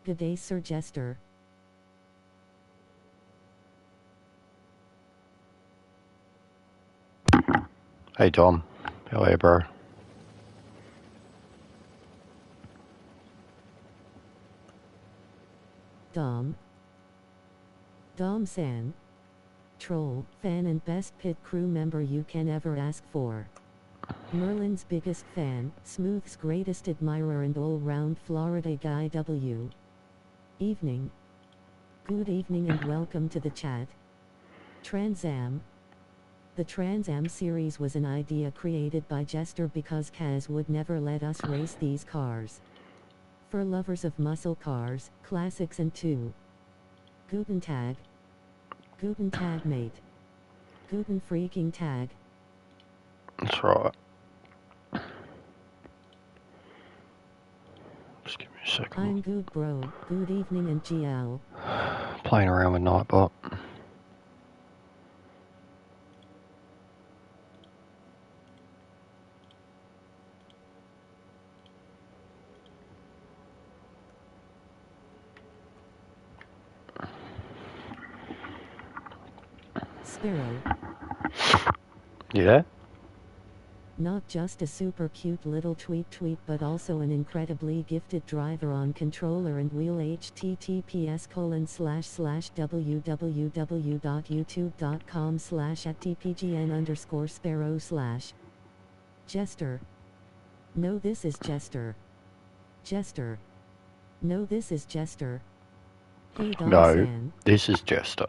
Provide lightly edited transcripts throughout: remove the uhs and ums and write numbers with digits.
Good day, Sir Jester. Hey Dom, how are you, bro? Dom-san. Troll, fan and best pit crew member you can ever ask for. Merlin's biggest fan, Smooth's greatest admirer and all-round Florida guy W. Evening. Good evening and welcome to the chat. TransAm. The TransAm series was an idea created by Jester because Kaz would never let us race these cars. For lovers of muscle cars, classics and two. Guten Tag. Guten Tag, mate. Guten freaking Tag. That's right. Just give me a second. I'm good, bro. Good evening and GL. Playing around with Nightbot. Sparrow. Yeah? Not just a super cute little tweet but also an incredibly gifted driver on controller and wheel. https://www.youtube.com/@tpgn_sparrow/. Jester. No, this is Jester. Jester. No, this is Jester. Hey, Dom No, San. this is Jester.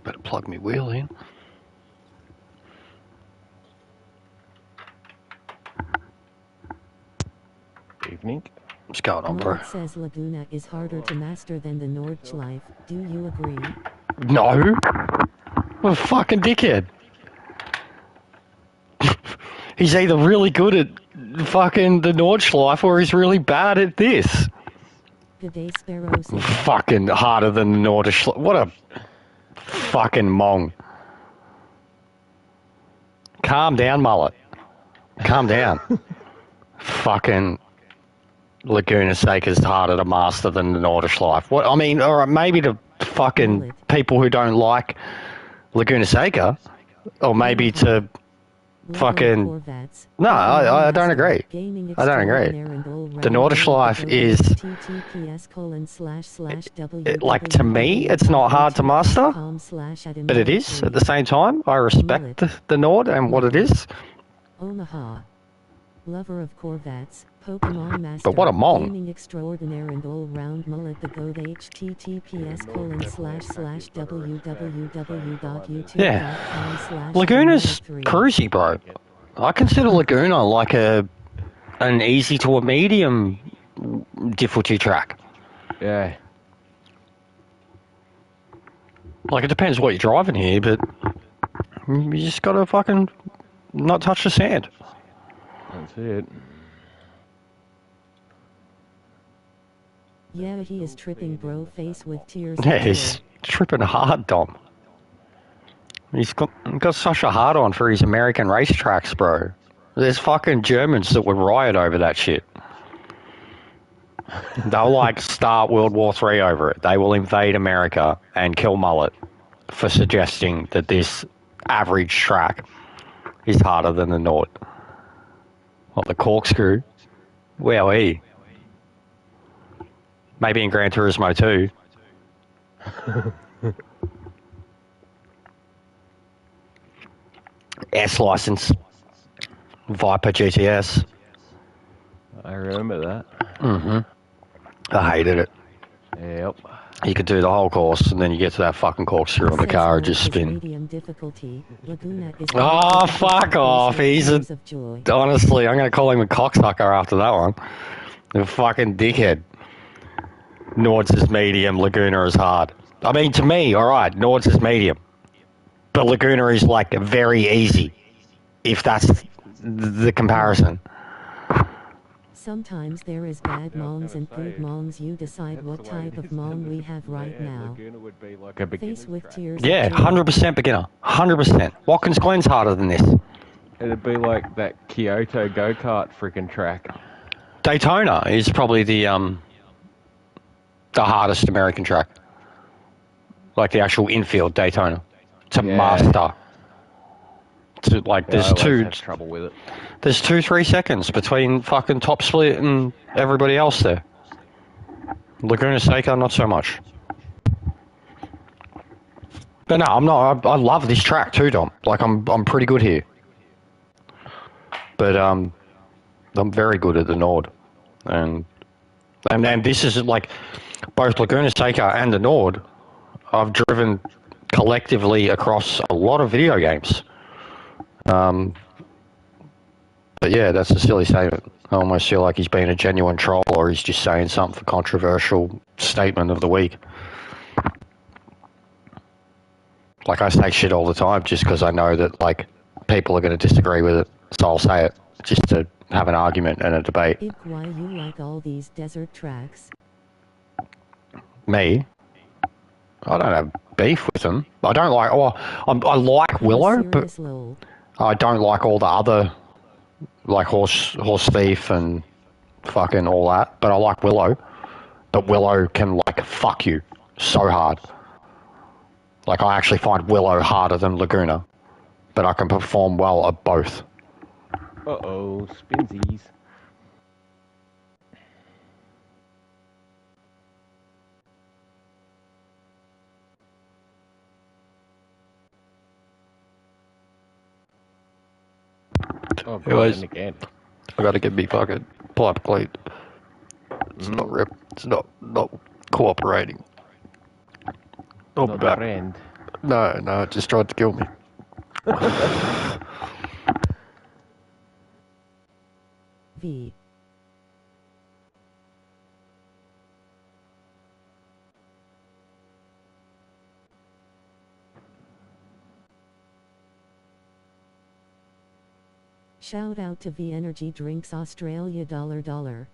Better plug me wheel in. Evening. What's going on, bro? Mullet says Laguna is harder to master than the Nordschleife. Do you agree? No. What a fucking dickhead. He's either really good at fucking the Nordschleife or he's really bad at this. Good day, Sparrow. Fucking harder than the Nordschleife. What a fucking mong. Calm down, Mullet. Calm down. Fucking Laguna Seca is harder to master than the Nordschleife. What I mean, alright, maybe to fucking people who don't like Laguna Seca, or maybe to fucking... No, I don't agree. I don't agree. The Nordschleife is... like, to me, it's not hard to master, but it is at the same time. I respect the Nord and what it is. Omaha. Lover of Corvettes, Pokemon Master, but what a mong. Gaming extraordinaire and all-round mullet the goat. https://www.youtube.com/. Laguna's cruisy, bro. I consider Laguna like an easy to a medium difficulty track. Yeah. Like, it depends what you're driving here, but you just gotta fucking not touch the sand. That's it. Yeah, he is tripping, bro. Face with tears. Yeah, he's tripping hard, Dom. He's got such a hard on for his American racetracks, bro. There's fucking Germans that would riot over that shit. They'll like start World War III over it. They will invade America and kill Mullet for suggesting that this average track is harder than the Nord. What, the corkscrew? Wowee. Maybe in Gran Turismo too. S license. Viper GTS. I remember that. Mm-hmm. I hated it. Yep. You could do the whole course and then you get to that fucking corkscrew on the car and just spin. Oh, fuck off. He's a... Honestly, I'm going to call him a cocksucker after that one. A fucking dickhead. Nord's is medium, Laguna is hard. I mean, to me, alright, Nord's is medium. But Laguna is, like, very easy. If that's the comparison. Sometimes there is bad mongs and good mongs. You decide what type of mong we have right now. Like Face with tears. Yeah, 100% beginner. 100%. Watkins Glen's harder than this. It'd be like that Kyoto go-kart freaking track. Daytona is probably the hardest American track. Like the actual infield Daytona. To master. To, like, Yeah, I always have trouble with it. There's 2-3 seconds between fucking top split and everybody else there. Laguna Seca, not so much. But no, I'm not. I love this track too, Dom. Like, I'm pretty good here. But I'm very good at the Nord, and this is like both Laguna Seca and the Nord. I've driven collectively across a lot of video games. But yeah, that's a silly statement. I almost feel like he's being a genuine troll, or he's just saying something for controversial statement of the week. Like, I say shit all the time just because I know that, like, people are going to disagree with it, so I'll say it just to have an argument and a debate. Why you like all these desert tracks? Me? I don't have beef with them. I don't like... I like Willow, but lol. I don't like all the other, like, Horse Thief and fucking all that, but I like Willow. But Willow can, like, fuck you so hard. Like, I actually find Willow harder than Laguna, but I can perform well at both. Uh-oh, spinsies. Oh, Anyways, again. I gotta get me fucking pipe clean. It's not rip. It's not cooperating. Not the friend. No, it just tried to kill me. V. Shout out to V Energy Drinks Australia $.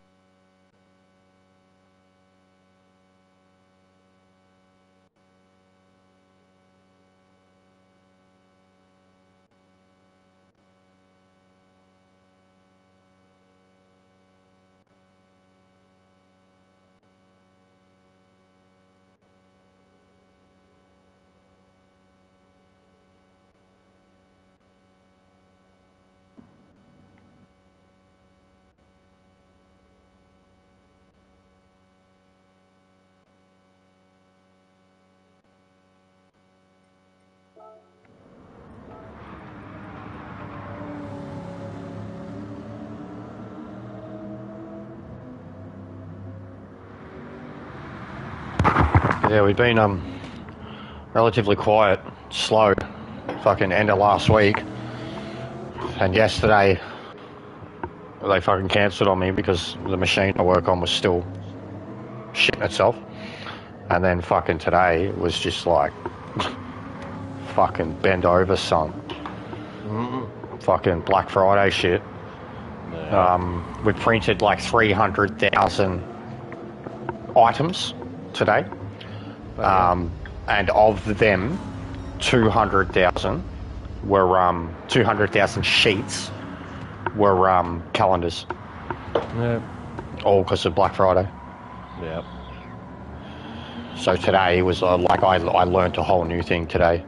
Yeah, we've been relatively quiet, slow, fucking end of last week, and yesterday they fucking cancelled on me because the machine I work on was still shitting itself, and then fucking today was just like fucking bend over, son. Fucking Black Friday shit. Yeah. We printed like 300,000 items today. And of them, 200,000 were 200,000 sheets were calendars. Yeah. All because of Black Friday. Yep. So today was like I learned a whole new thing today.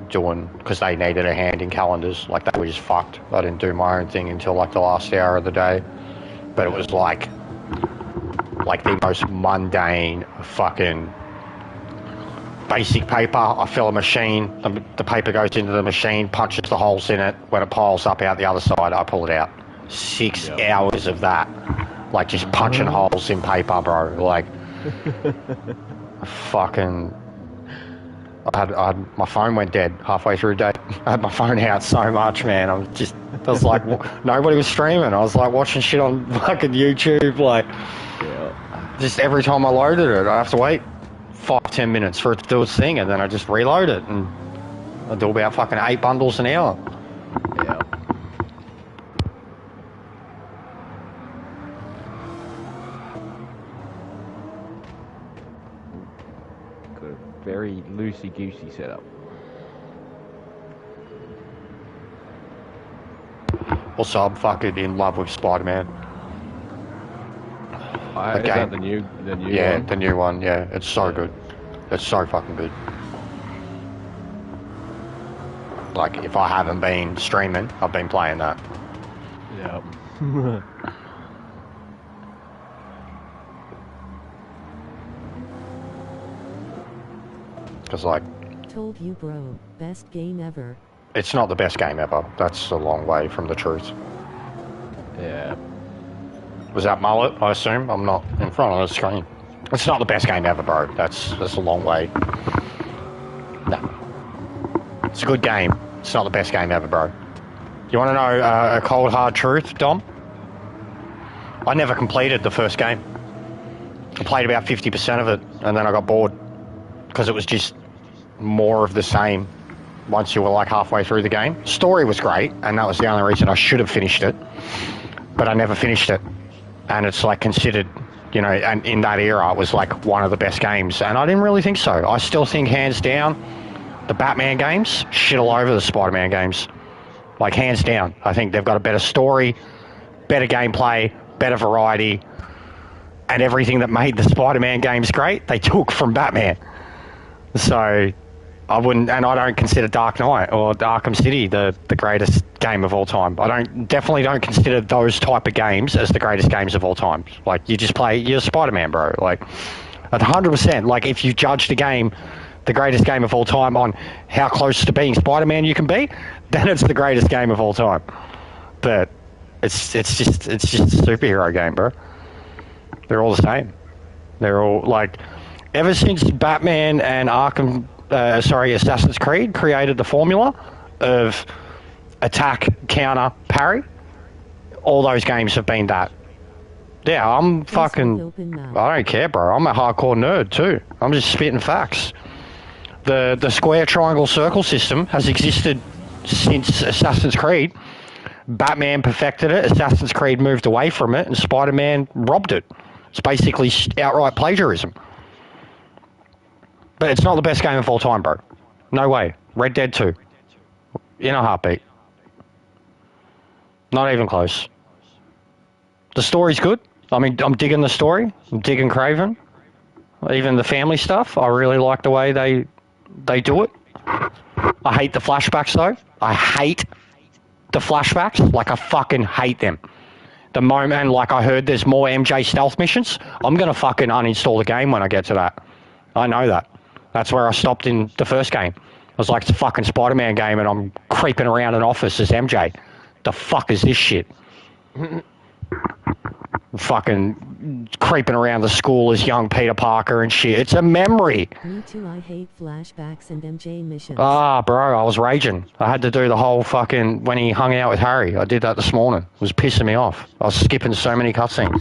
Because they needed a hand in calendars. Like, they were just fucked. I didn't do my own thing until like the last hour of the day. But it was like the most mundane fucking basic paper. I fill a machine, the paper goes into the machine, punches the holes in it. When it piles up out the other side, I pull it out. 6 hours of that. Like, just punching holes in paper, bro. Like, fucking... my phone went dead halfway through the day. I had my phone out so much, man. I was like, nobody was streaming. I was like watching shit on fucking YouTube. Like, just every time I loaded it, I have to wait 5-10 minutes for it to do its thing, and then I just reload it, and I do about fucking 8 bundles an hour. Yeah. Got a very loosey-goosey setup. triple sub, fucking in love with Spider-Man. Is that the new yeah, one? the new one, yeah. It's so good. It's so fucking good. Like, if I haven't been streaming, I've been playing that. Yep. Because, like... Told you, bro. Best game ever. It's not the best game ever. That's a long way from the truth. Yeah. Was that mullet, I assume? I'm not in front of the screen. It's not the best game ever, bro. That's a long way. No. It's a good game. It's not the best game ever, bro. You want to know a cold, hard truth, Dom? I never completed the first game. I played about 50% of it, and then I got bored. Because it was just more of the same once you were like halfway through the game. Story was great, and that was the only reason I should have finished it. But I never finished it. And it's like considered, you know, and in that era it was like one of the best games. And I didn't really think so. I still think hands down, the Batman games shit all over the Spider-Man games. Like hands down. I think they've got a better story, better gameplay, better variety, and everything that made the Spider-Man games great, they took from Batman. So I wouldn't, and I don't consider Dark Knight or Arkham City the greatest game of all time. I definitely don't consider those type of games as the greatest games of all time. Like, you just play, you're Spider-Man, bro. Like, 100%. Like, if you judged a game, the greatest game of all time, on how close to being Spider-Man you can be, then it's the greatest game of all time. But it's just a superhero game, bro. They're all the same. They're all, like, ever since Batman and Assassin's Creed created the formula of attack, counter, parry, all those games have been that. Yeah, I'm fucking... I don't care, bro. I'm a hardcore nerd, too. I'm just spitting facts. The square, triangle, circle system has existed since Assassin's Creed. Batman perfected it, Assassin's Creed moved away from it, and Spider-Man robbed it. It's basically outright plagiarism. But it's not the best game of all time, bro. No way. Red Dead 2. In a heartbeat. Not even close. The story's good. I mean, I'm digging the story. I'm digging Craven. Even the family stuff. I really like the way they do it. I hate the flashbacks, though. I hate the flashbacks. Like, I fucking hate them. The moment, like, I heard there's more MJ stealth missions, I'm going to fucking uninstall the game when I get to that. I know that. That's where I stopped in the first game. I was like, it's a fucking Spider-Man game and I'm creeping around an office as MJ. The fuck is this shit? Fucking creeping around the school as young Peter Parker and shit. It's a memory. Me too, I hate flashbacks and MJ missions. Ah, bro, I was raging. I had to do the whole fucking, when he hung out with Harry. I did that this morning. It was pissing me off. I was skipping so many cutscenes.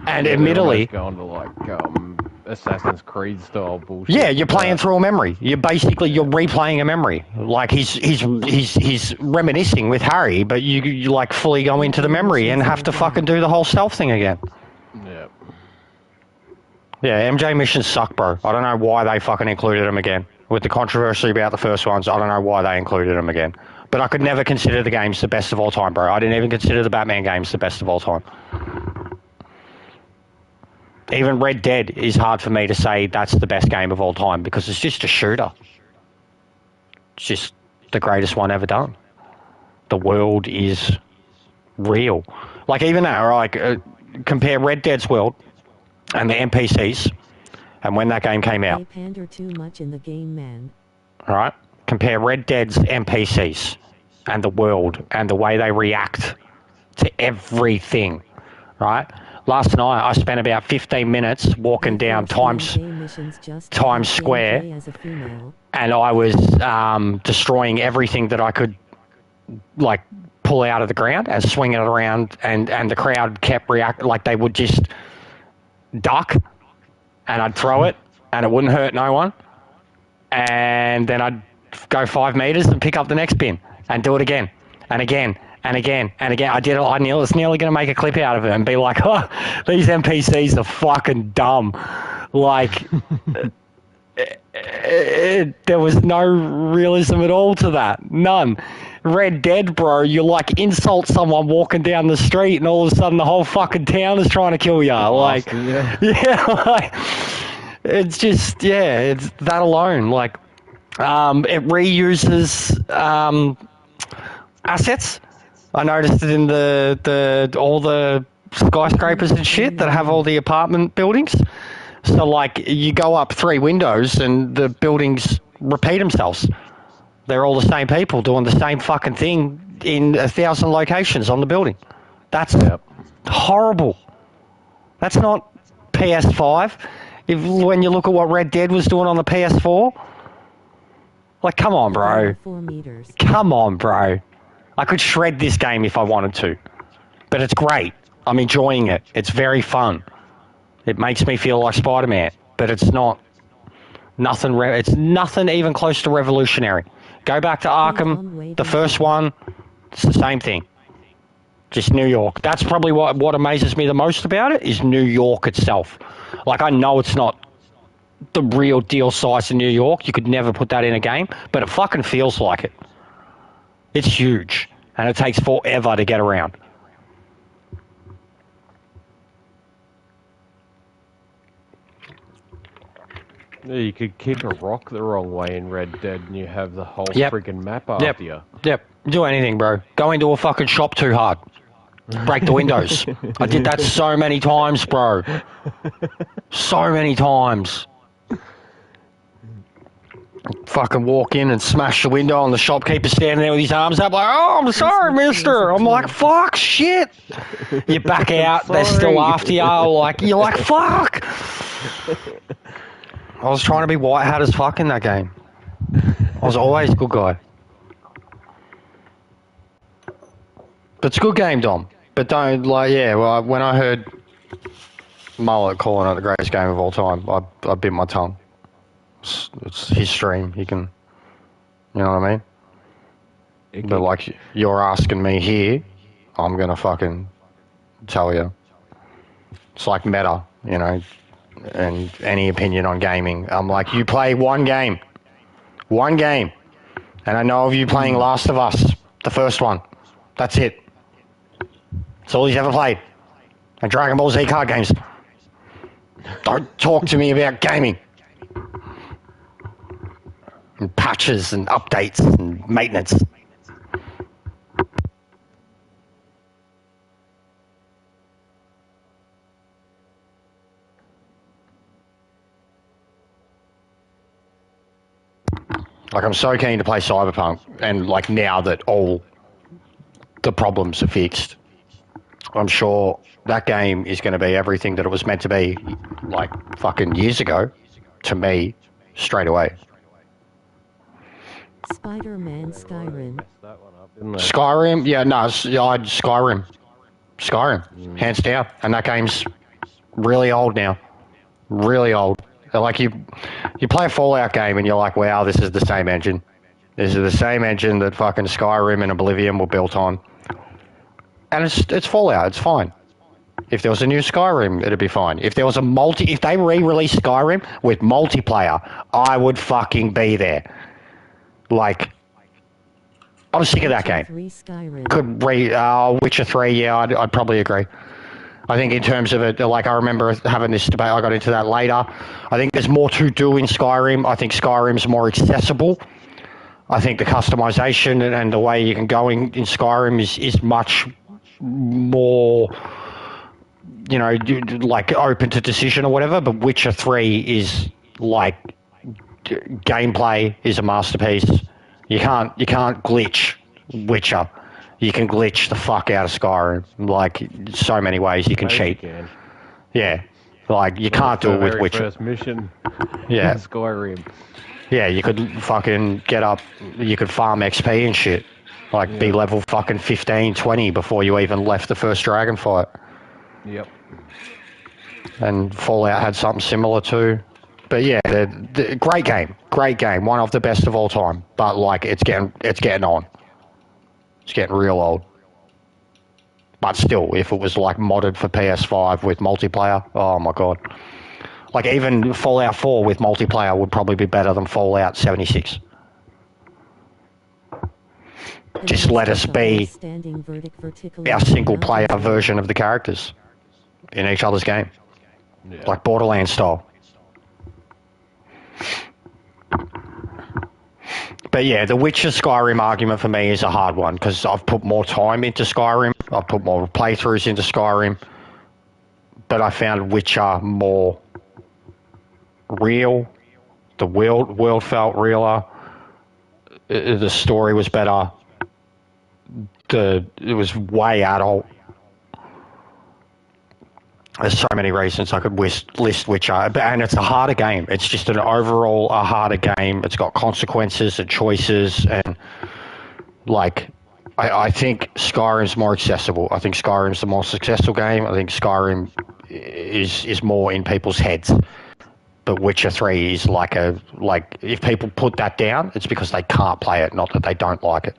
And admittedly... going to like, Assassin's Creed style bullshit. Yeah, you're playing through a memory. You're replaying a memory. Like he's reminiscing with Harry, but you like fully go into the memory and have to fucking do the whole stealth thing again. Yeah. Yeah, MJ missions suck, bro. I don't know why they fucking included them again. With the controversy about the first ones, I don't know why they included them again. But I could never consider the games the best of all time, bro. I didn't even consider the Batman games the best of all time. Even Red Dead is hard for me to say that's the best game of all time because it's just a shooter. It's just the greatest one ever done. The world is real. Like, even now, like, compare Red Dead's world and the NPCs and when that game came out. They pander too much in the game, man. All right? Compare Red Dead's NPCs and the world and the way they react to everything, right? Last night, I spent about 15 minutes walking down Times Square, and I was destroying everything that I could, like, pull out of the ground and swinging it around, and the crowd kept reacting, like they would just duck, and I'd throw it, and it wouldn't hurt no one, and then I'd go 5 meters and pick up the next bin, and do it again, and again, and again, and again. I was nearly going to make a clip out of it and be like, oh, these NPCs are fucking dumb. Like, there was no realism at all to that. None. Red Dead, bro, you like insult someone walking down the street and all of a sudden the whole fucking town is trying to kill you. Like, yeah, like, it's just, yeah, it's that alone. Like, it reuses assets. I noticed it in the all the skyscrapers and shit that have all the apartment buildings. So, like, you go up 3 windows and the buildings repeat themselves. They're all the same people doing the same fucking thing in 1,000 locations on the building. That's horrible. That's not PS5. When you look at what Red Dead was doing on the PS4, like, come on, bro. 4 meters. Come on, bro. I could shred this game if I wanted to, but it's great. I'm enjoying it. It's very fun. It makes me feel like Spider-Man, but it's not nothing. It's nothing even close to revolutionary. Go back to Arkham, the first one. It's the same thing. Just New York. That's probably what amazes me the most about it is New York itself. Like, I know it's not the real deal size in New York. You could never put that in a game, but it fucking feels like it. It's huge, and it takes forever to get around. Yeah, you could kick a rock the wrong way in Red Dead and you have the whole friggin' map after you. Yep. Do anything, bro. Go into a fucking shop too hard. Break the windows. I did that so many times, bro. So many times. Fucking walk in and smash the window and the shopkeeper standing there with his arms up like, oh, I'm sorry, mister. I'm like, fuck, shit. You back out, they're still after you. Like, you're like, fuck. I was trying to be white hat as fuck in that game. I was always a good guy. But it's a good game, Dom. But don't, like, yeah, well, when I heard Mullet calling it the greatest game of all time, I bit my tongue. It's his stream. He can, you know what I mean? But, like, you're asking me here, I'm going to fucking tell you. It's like meta, you know, and any opinion on gaming. I'm like, you play one game. And I know of you playing Last of Us, the first one. That's it. That's all he's ever played. And Dragon Ball Z card games. Don't talk to me about gaming. And patches and updates and maintenance. Like, I'm so keen to play Cyberpunk, and, like, now that all the problems are fixed, I'm sure that game is going to be everything that it was meant to be, like, fucking years ago, to me, straight away. Spider-Man Skyrim. Skyrim? Yeah, no, Skyrim. Hands down. And that game's really old now. Really old. Like, you play a Fallout game and you're like, wow, this is the same engine. This is the same engine that fucking Skyrim and Oblivion were built on. And it's Fallout, it's fine. If there was a new Skyrim, it'd be fine. If there was if they re-released Skyrim with multiplayer, I would fucking be there. Like, I'm sick of that game. Witcher 3, yeah, I'd probably agree. I think in terms of it, like, I remember having this debate, I got into that later. I think there's more to do in Skyrim. I think Skyrim's more accessible. I think the customization and the way you can go in Skyrim is much more, you know, like, open to decision or whatever. But Witcher 3 is, like, gameplay is a masterpiece. You can't glitch Witcher. You can glitch the fuck out of Skyrim. Like, so many ways you can cheat. Yeah. Like, you can't do it with Witcher. First mission. Yeah. Skyrim. Yeah, you could fucking get up, you could farm XP and shit. Like, be level fucking 15, 20 before you even left the first dragon fight. Yep. And Fallout had something similar too. But yeah, great game. One of the best of all time. But, like, it's getting on. It's getting real old. But still, if it was, like, modded for PS5 with multiplayer, oh my god. Like, even Fallout 4 with multiplayer would probably be better than Fallout 76. just let us be our single-player version of the characters in each other's game, like Borderlands style. But yeah, the Witcher Skyrim argument for me is a hard one because I've put more time into Skyrim, I've put more playthroughs into Skyrim, but I found Witcher more real. The world felt realer. The story was better. It was way adult. There's so many reasons I could list Witcher, and it's a harder game. It's just a harder game. It's got consequences and choices, and like I think Skyrim's more accessible. I think Skyrim's the more successful game. I think Skyrim is more in people's heads. But Witcher 3 is like if people put that down, it's because they can't play it, not that they don't like it.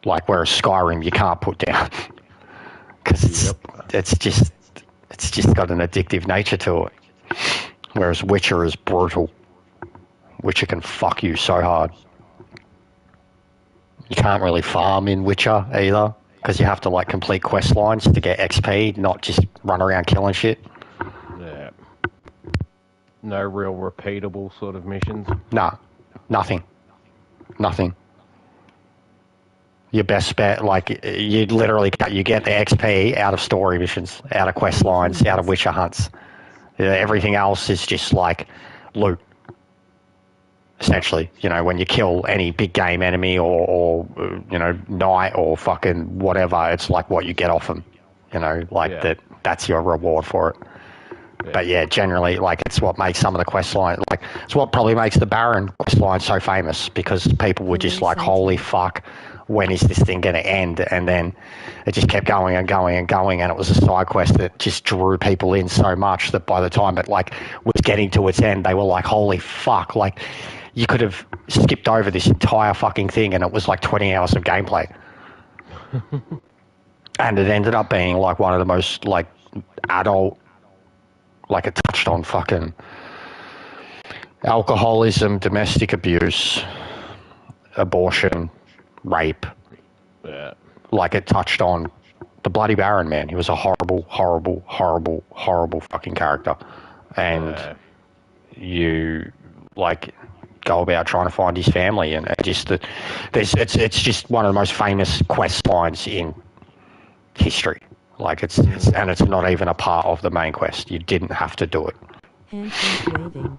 Like whereas Skyrim you can't put down because it's just got an addictive nature to it. Whereas Witcher is brutal. Witcher can fuck you so hard. You can't really farm in Witcher either because you have to like complete quest lines to get XP, not just run around killing shit. Yeah. No real repeatable sort of missions? No, nothing. Your best bet, like, you literally you get the XP out of story missions, out of quest lines, out of Witcher hunts. Everything else is just, like, loot, essentially. You know, when you kill any big game enemy or you know, knight or fucking whatever, it's like what you get off them. You know, like, that's your reward for it. But yeah, generally, like, it's what makes some of the quest lines, like, it's what probably makes the Baron quest line so famous, because people were just like, holy fuck, when is this thing going to end? And then it just kept going and going and going, and it was a side quest that just drew people in so much that by the time it, like, was getting to its end, they were like, holy fuck, like, you could have skipped over this entire fucking thing and it was like 20 hours of gameplay. And it ended up being, like, one of the most, like, adult, like, it touched on fucking alcoholism, domestic abuse, abortion, rape. Yeah. Like, it touched on the bloody Baron, man. He was a horrible, horrible, horrible, horrible fucking character. And you, like, go about trying to find his family, and it's just one of the most famous quest lines in history. Like, it's not even a part of the main quest. You didn't have to do it. Handshake waving.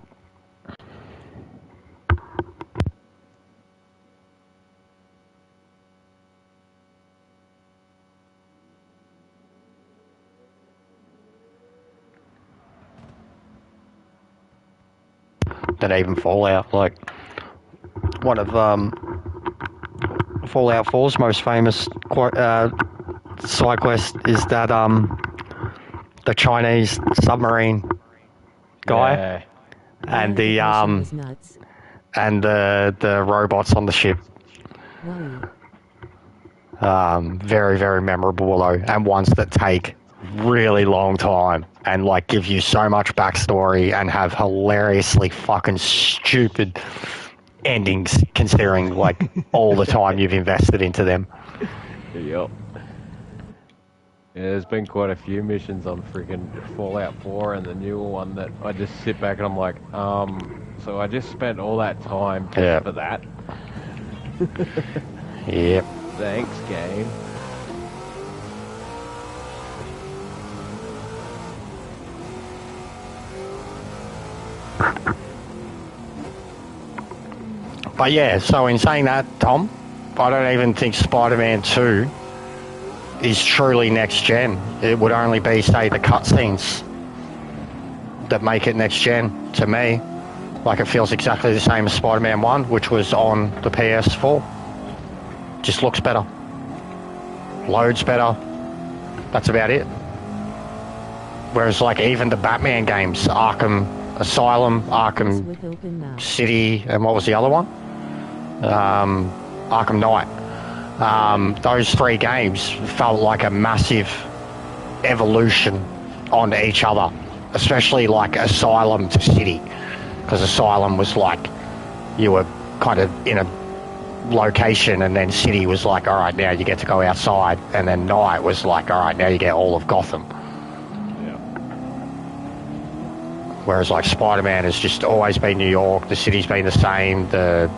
Than even Fallout. Like, one of Fallout 4's most famous side quest is that the Chinese submarine guy and the and the robots on the ship. Very, very memorable though, and ones that take really long time and, like, give you so much backstory and have hilariously fucking stupid endings, considering, like, all the time you've invested into them. Yep. Yeah, there's been quite a few missions on freaking Fallout 4 and the newer one that I just sit back and I'm like, so I just spent all that time just for that? Yep. Thanks, game. But yeah, so in saying that, Tom, I don't even think Spider-Man 2 is truly next gen. It would only be, say, the cutscenes that make it next gen to me. Like, it feels exactly the same as Spider-Man 1, which was on the PS4. Just looks better. Loads better. That's about it. Whereas, like, even the Batman games, Arkham Asylum, Arkham City, and what was the other one? Arkham Knight. Those three games felt like a massive evolution on each other, especially, like, Asylum to City, because Asylum was like you were kind of in a location, and then city was like, all right, now you get to go outside, and then night was like, all right, now you get all of Gotham. Yeah. Whereas like Spider-Man has just always been New York, the city's been the same, the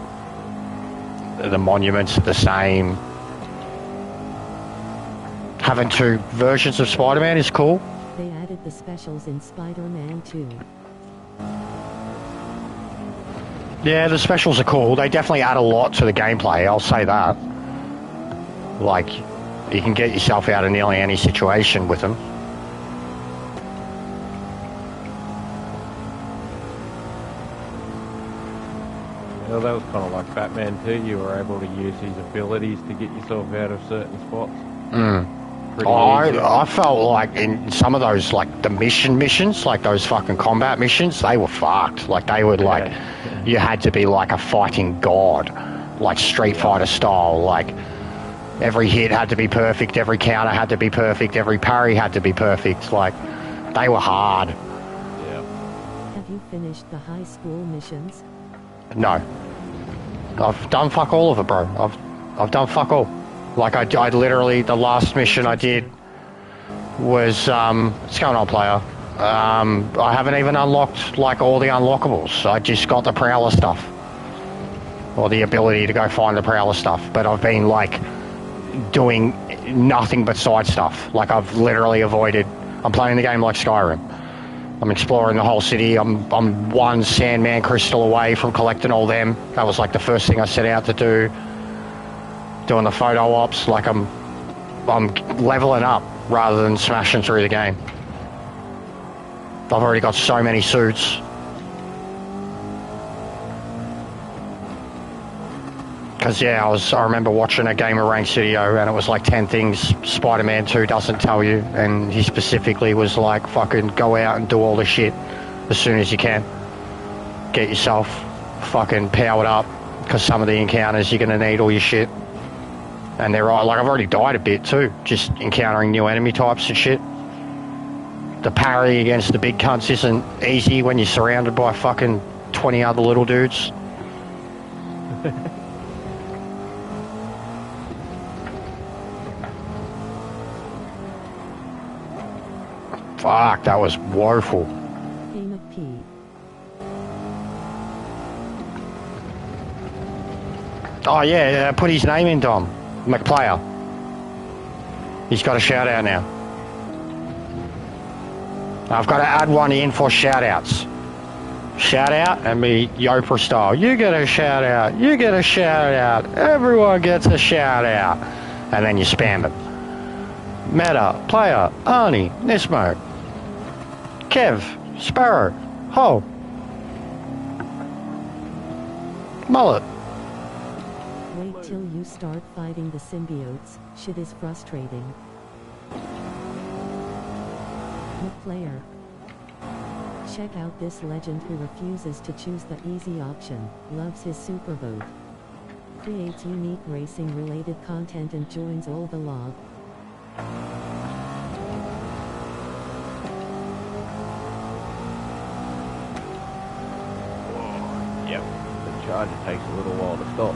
monuments are the same. Having two versions of Spider-Man is cool. They added the specials in Spider-Man 2. Yeah, the specials are cool. They definitely add a lot to the gameplay, I'll say that. Like, you can get yourself out of nearly any situation with them. Well, that was kind of like Batman too. You were able to use his abilities to get yourself out of certain spots. I felt like in some of those, like the missions, like those fucking combat missions, they were fucked. Like they would like, you had to be like a fighting god, like Street Fighter style. Like every hit had to be perfect, every counter had to be perfect, every parry had to be perfect. Like they were hard. Yeah. Have you finished the high school missions? No, I've done fuck all of it, bro. I've done fuck all. Like I literally, the last mission I did was what's going on, player? I haven't even unlocked like all the unlockables. I just got the Prowler stuff, or the ability to go find the Prowler stuff. But I've been like doing nothing but side stuff. Like I've literally avoided. I'm playing the game like Skyrim. I'm exploring the whole city. I'm one Sandman crystal away from collecting all them. That was like the first thing I set out to do. Doing the photo ops, like I'm leveling up rather than smashing through the game. I've already got so many suits. Because yeah, I remember watching a Gamer Ranks video, and it was like 10 things Spider-Man 2 doesn't tell you, and he specifically was like, fucking go out and do all the shit as soon as you can. Get yourself fucking powered up, because some of the encounters you're going to need all your shit. And they're right, like I've already died a bit too, just encountering new enemy types and shit. The parry against the big cunts isn't easy when you're surrounded by fucking 20 other little dudes. Fuck, that was woeful. Game of P. Oh yeah, put his name in, Dom. McPlayer. He's got a shout out now. I've got to add one in for shout outs. Shout out and be Yoprah style. You get a shout out. You get a shout out. Everyone gets a shout out. And then you spam it. Meta, Player, Arnie, Nismo, Kev, Sparrow, Ho, Mullet. Wait till you start fighting the symbiotes, shit is frustrating. Player. Check out this legend who refuses to choose the easy option, loves his superboat. Creates unique racing related content and joins all the log. Yep. The charger takes a little while to stop.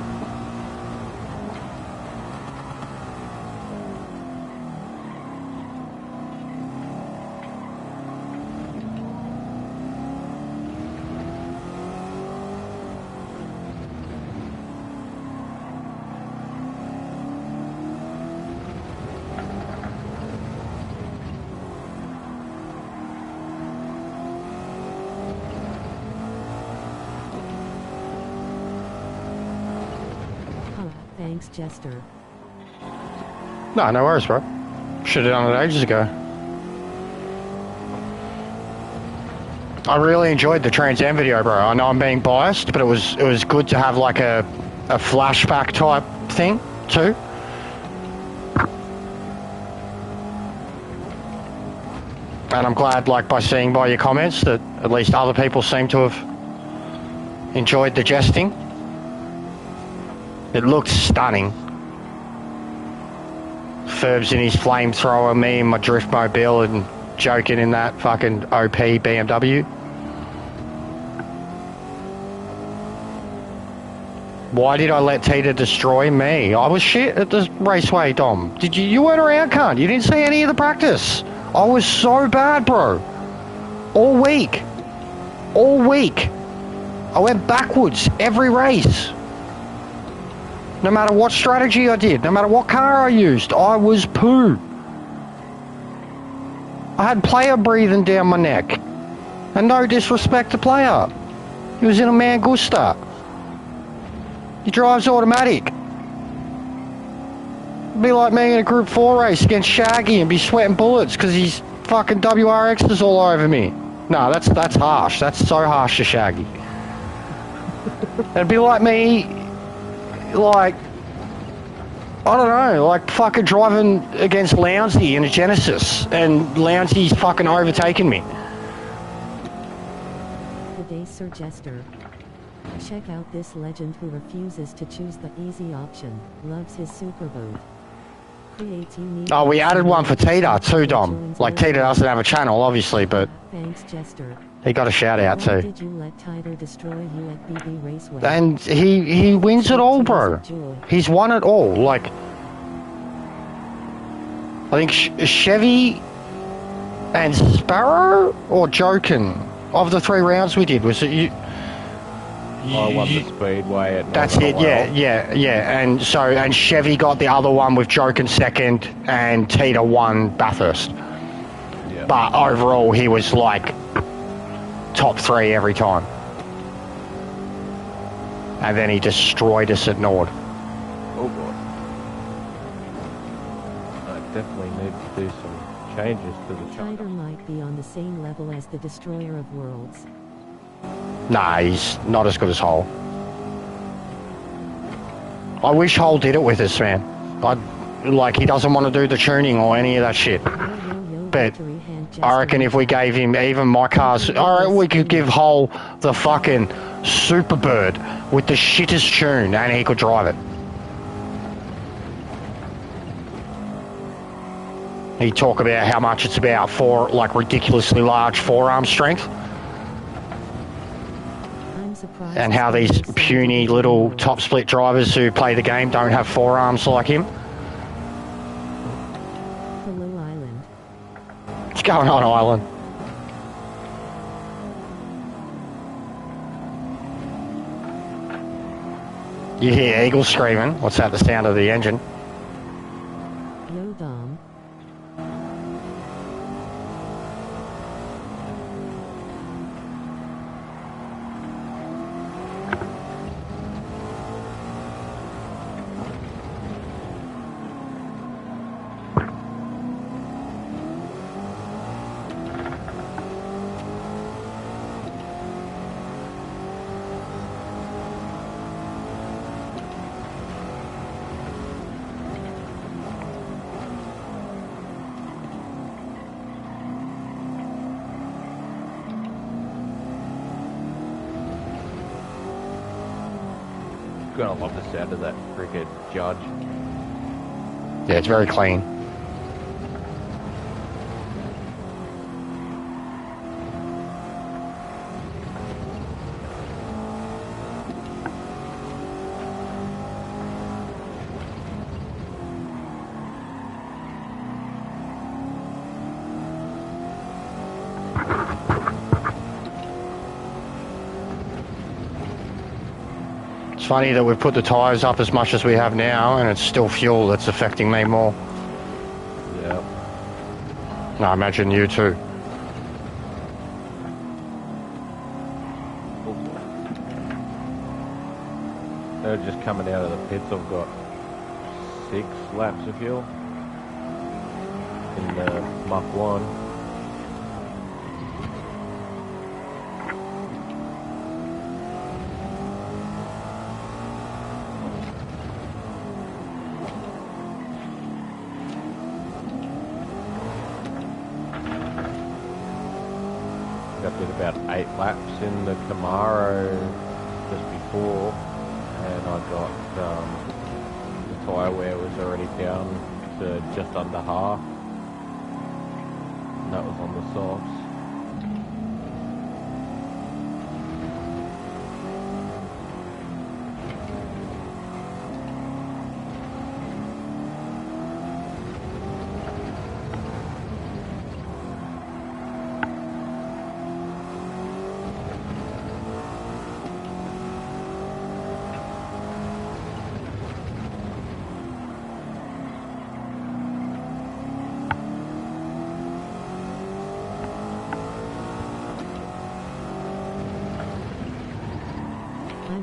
Thanks, Jester. No worries, bro. Should have done it ages ago. I really enjoyed the TransAm video, bro. I know I'm being biased, but it was good to have like a flashback type thing too. And I'm glad, like, by seeing by your comments that at least other people seem to have enjoyed the jesting. It looked stunning. Ferb's in his flamethrower, me in my drift mobile, and joking in that fucking OP BMW. Why did I let Tita destroy me? I was shit at the raceway, Dom. You weren't around, cunt. You didn't see any of the practice. I was so bad, bro. All week. All week. I went backwards every race. No matter what strategy I did, no matter what car I used, I was poo. I had player breathing down my neck. And no disrespect to player. He was in a Mangusta. He drives automatic. It'd be like me in a Group 4 race against Shaggy and be sweating bullets because he's fucking WRXs all over me. No, that's harsh. That's so harsh to Shaggy. It'd be like me, like, I don't know, like fucking driving against Lounsey in a Genesis and Lounsey's fucking overtaking me. Good day, Sir Jester. Check out this legend who refuses to choose the easy option, loves his superboat. Creates unique... Oh, we added one for Tita too, Dom. Like, Tita doesn't have a channel, obviously, but... Thanks, Jester. He got a shout out too. Why did you let Titer destroy you at BB Raceway? And he wins it all, bro. He's won it all. Like, I think Chevy and Sparrow or Jokin of the 3 rounds we did, was it you? I won the Speedway at That's it, yeah. And so, and Chevy got the other one with Jokin second and Tita won Bathurst. Yeah. But overall, he was like top 3 every time. And then he destroyed us at Nord. Oh boy. I definitely need to do some changes to the Titer channel. might be on the same level as the Destroyer of Worlds. Nah, he's not as good as Hull. I wish Hull did it with us, man. Like, he doesn't want to do the tuning or any of that shit. But I reckon if we gave him even my cars, I reckon we could give Hull the fucking Superbird with the shittest tune and he could drive it. He'd talk about how much it's about for, like, ridiculously large forearm strength. And how these puny little top split drivers who play the game don't have forearms like him. Hello, Island. What's going on, Island? You hear Eagle screaming. What's that? The sound of the engine. Yo, Dom. Gonna love the sound of that frickin' Judge. Yeah, it's very clean. It's funny that we've put the tyres up as much as we have now and it's still fuel that's affecting me more. Yeah. No, I imagine you too. They're just coming out of the pits. I've got 6 laps of fuel in the Mach 1. I did about 8 laps in the Camaro just before, and I got the tyre wear was already down to just under half, and that was on the softs.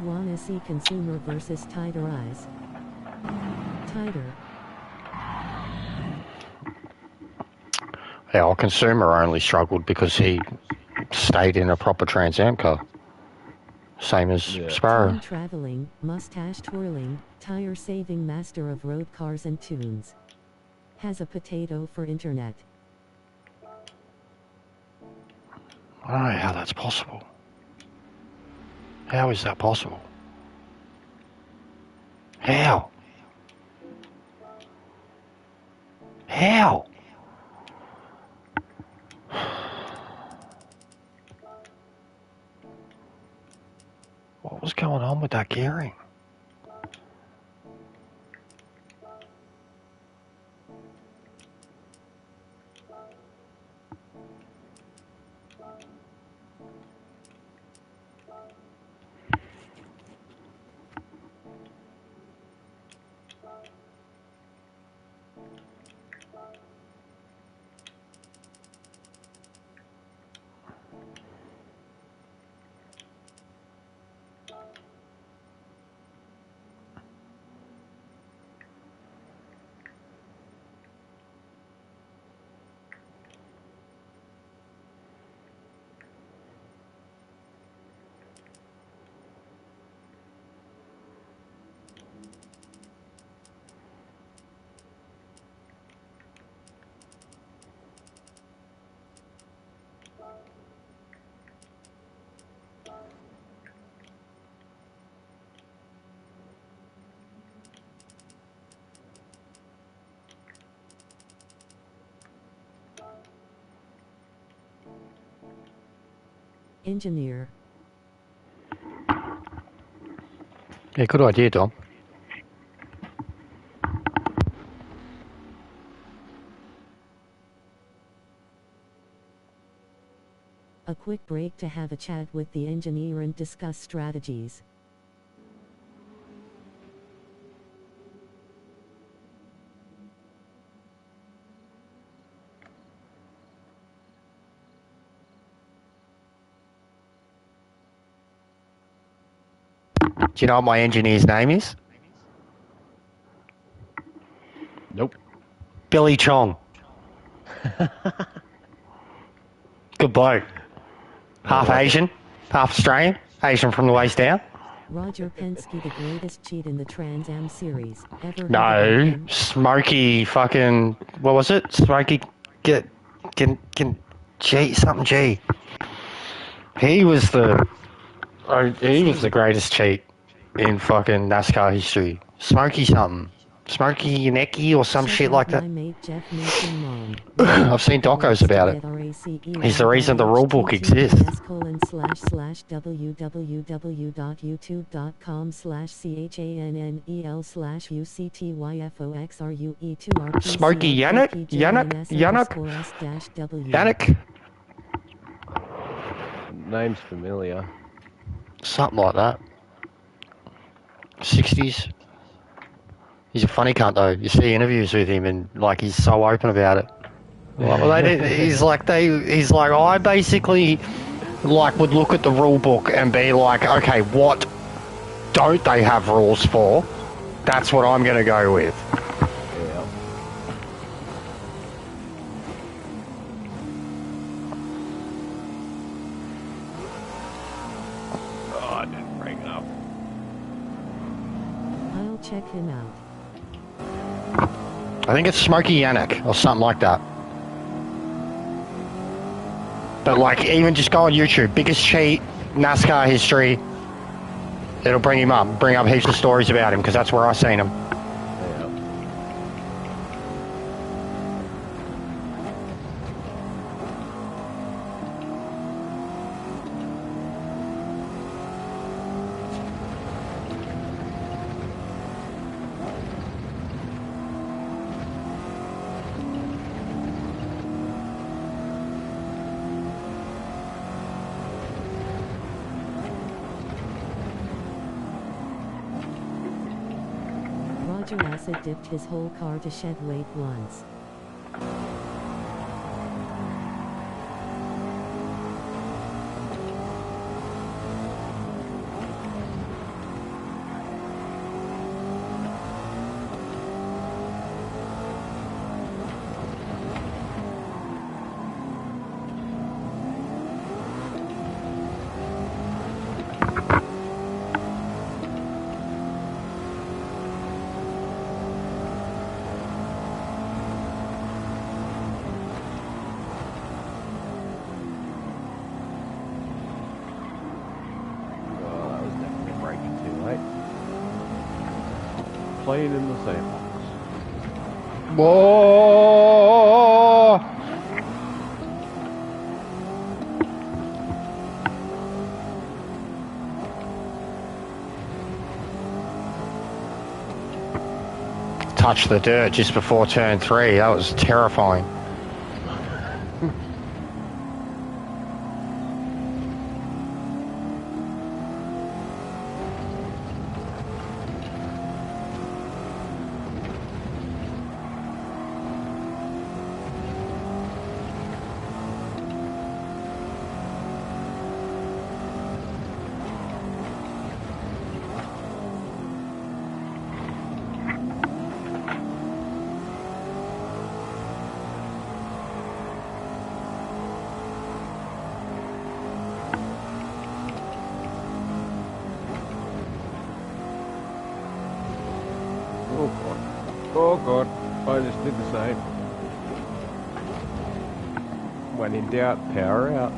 Wanna see consumer versus tighter eyes? Tighter. Our consumer only struggled because he stayed in a proper TransAm car. Same as Sparrow. Time traveling, mustache twirling, tire saving master of road cars and tunes. Has a potato for internet. I don't know how that's possible. How is that possible? How? How? What was going on with that gearing? Engineer. Yeah, good idea, Dom. A quick break to have a chat with the engineer and discuss strategies. Do you know what my engineer's name is? Nope. Billy Chong. Good bloke. Half like Asian, half Australian. Asian from the waist down. Roger Penske, the greatest cheat in the TransAm series. Ever heard No, about him? Smokey fucking, what was it? Smokey, G, something G. He was the greatest cheat in fucking NASCAR history. Smokey something. Smokey Yanecki or some Check shit out like my that. mate Jeff Mason Mom. I've seen docos about it. He's the reason the rule book exists. www.youtube.com/cannel/uctyfoxrue2rpc Smokey Yannick? Yannick? Name's familiar. Something like that. 60s. He's a funny cunt though. You see interviews with him and like he's so open about it. Well, he's like I basically like would look at the rule book and be like, okay, what don't they have rules for? That's what I'm gonna go with. Yeah. Oh, I didn't bring it up. I'll check him out. I think it's Smokey Yannick or something like that. But like, even just go on YouTube, biggest cheat, NASCAR history. It'll bring him up, bring up heaps of stories about him because that's where I seen him. Yeah. Roger acid dipped his whole car to shed weight once. clean in the sandbox. Whoa! Touched the dirt just before turn 3. That was terrifying. Oh god, I just did the same. When in doubt, power out.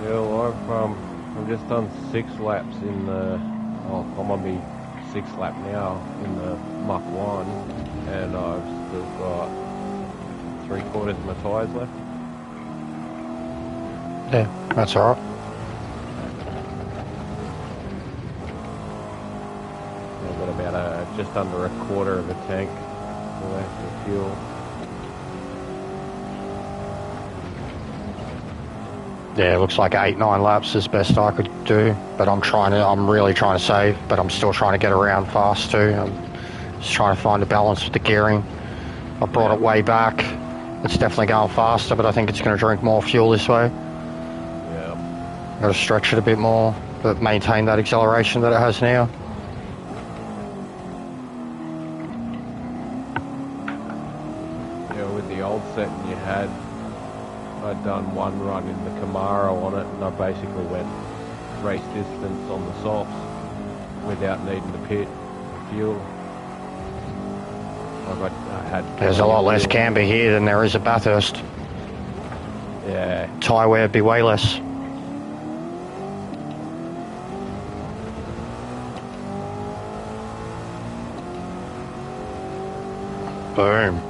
Yeah, well, I've just done 6 laps in the, well, I'm on my 6th lap now in the Mach 1, and I've still got 3/4 of my tyres left. Yeah, that's alright. I've got about just under 1/4 of a tank left of fuel. Yeah, it looks like 8-9 laps is best I could do, but I'm really trying to save, but I'm still trying to get around fast too. I'm just trying to find a balance with the gearing. I brought it way back. It's definitely going faster, but I think it's going to drink more fuel this way. Yeah. Got to stretch it a bit more, but maintain that acceleration that it has now. Yeah, with the old setting you had, I'd done one run in the Camaro on it, and I basically went race distance on the softs without needing to pit fuel. I had There's a lot less camber here than there is at Bathurst. Yeah. Tyre wear would be way less. Boom.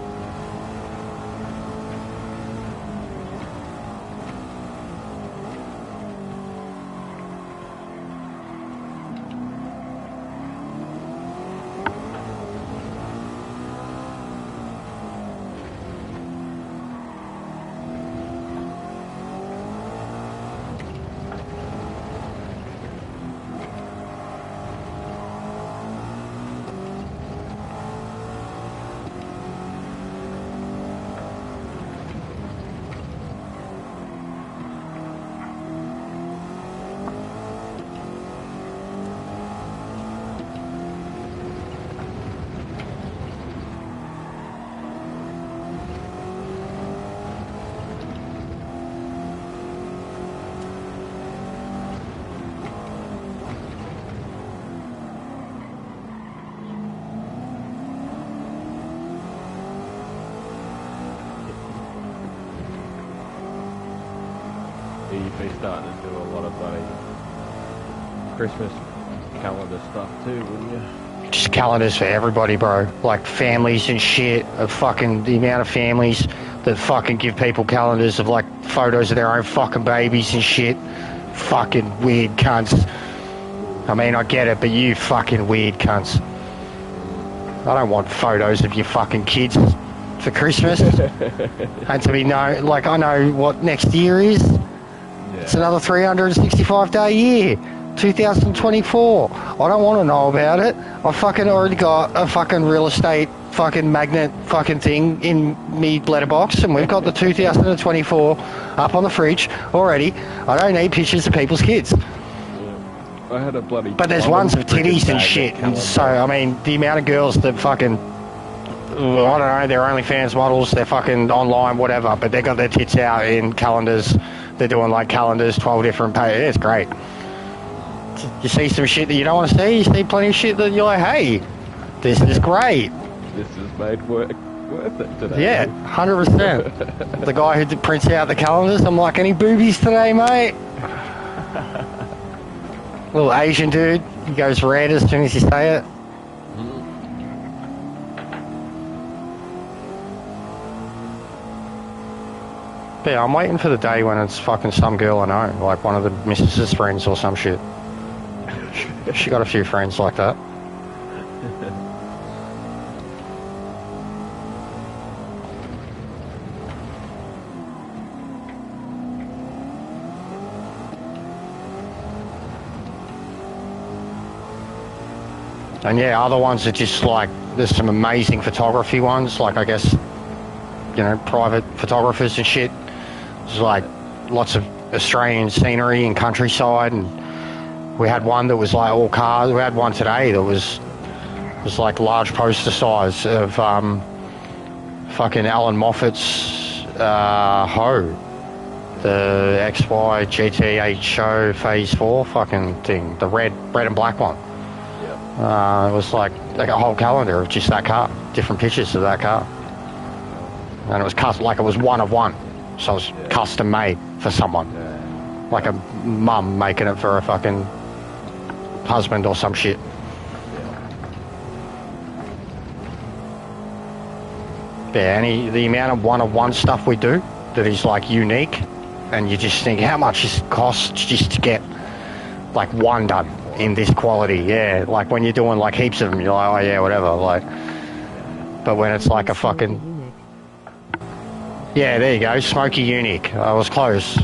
You'd be starting to do a lot of Christmas calendar stuff too, wouldn't you? Just calendars for everybody, bro. Like families and shit. The amount of families that fucking give people calendars of like photos of their own fucking babies and shit. Fucking weird cunts. I mean, I get it, but you fucking weird cunts. I don't want photos of your fucking kids for Christmas. And to be known, like, I know what next year is. Yeah. It's another 365-day year. 2024. I don't want to know about it. I fucking already got a fucking real estate fucking magnet fucking thing in me letterbox, and we've got the 2024 up on the fridge already. I don't need pictures of people's kids. Yeah. I had a bloody... But there's ones with titties and shit, and so, I mean, the amount of girls that fucking... I don't know, they're OnlyFans models, they're fucking online, whatever, but they got their tits out in calendars. They're doing, like, calendars, 12 different pages. It's great. You see some shit that you don't want to see, you see plenty of shit that you're like, hey, this is great. This is made work. Worth it today. Yeah, 100%. The guy who prints out the calendars, I'm like, any boobies today, mate? Little Asian dude, he goes red as soon as you say it. Yeah, I'm waiting for the day when it's fucking some girl I know, like one of the missus's friends or some shit. She got a few friends like that. And yeah, other ones are just like, there's some amazing photography ones, like I guess, you know, private photographers and shit. There's like lots of Australian scenery and countryside, and we had one that was like all cars. We had one today that was like large poster size of fucking Alan Moffat's Ho, the XY GTH show Phase 4 fucking thing, the red and black one. It was like a whole calendar of just that car, different pictures of that car, and it was like it was one of one, so it was custom made for someone, like a mum making it for a fucking husband or some shit. Yeah, and the amount of one stuff we do that is like unique, and you just think how much it costs just to get like one done in this quality. Yeah, like when you're doing like heaps of them, you're like, oh yeah, whatever, like, but when it's like a fucking, yeah, there you go, Smoky Unique. I was close.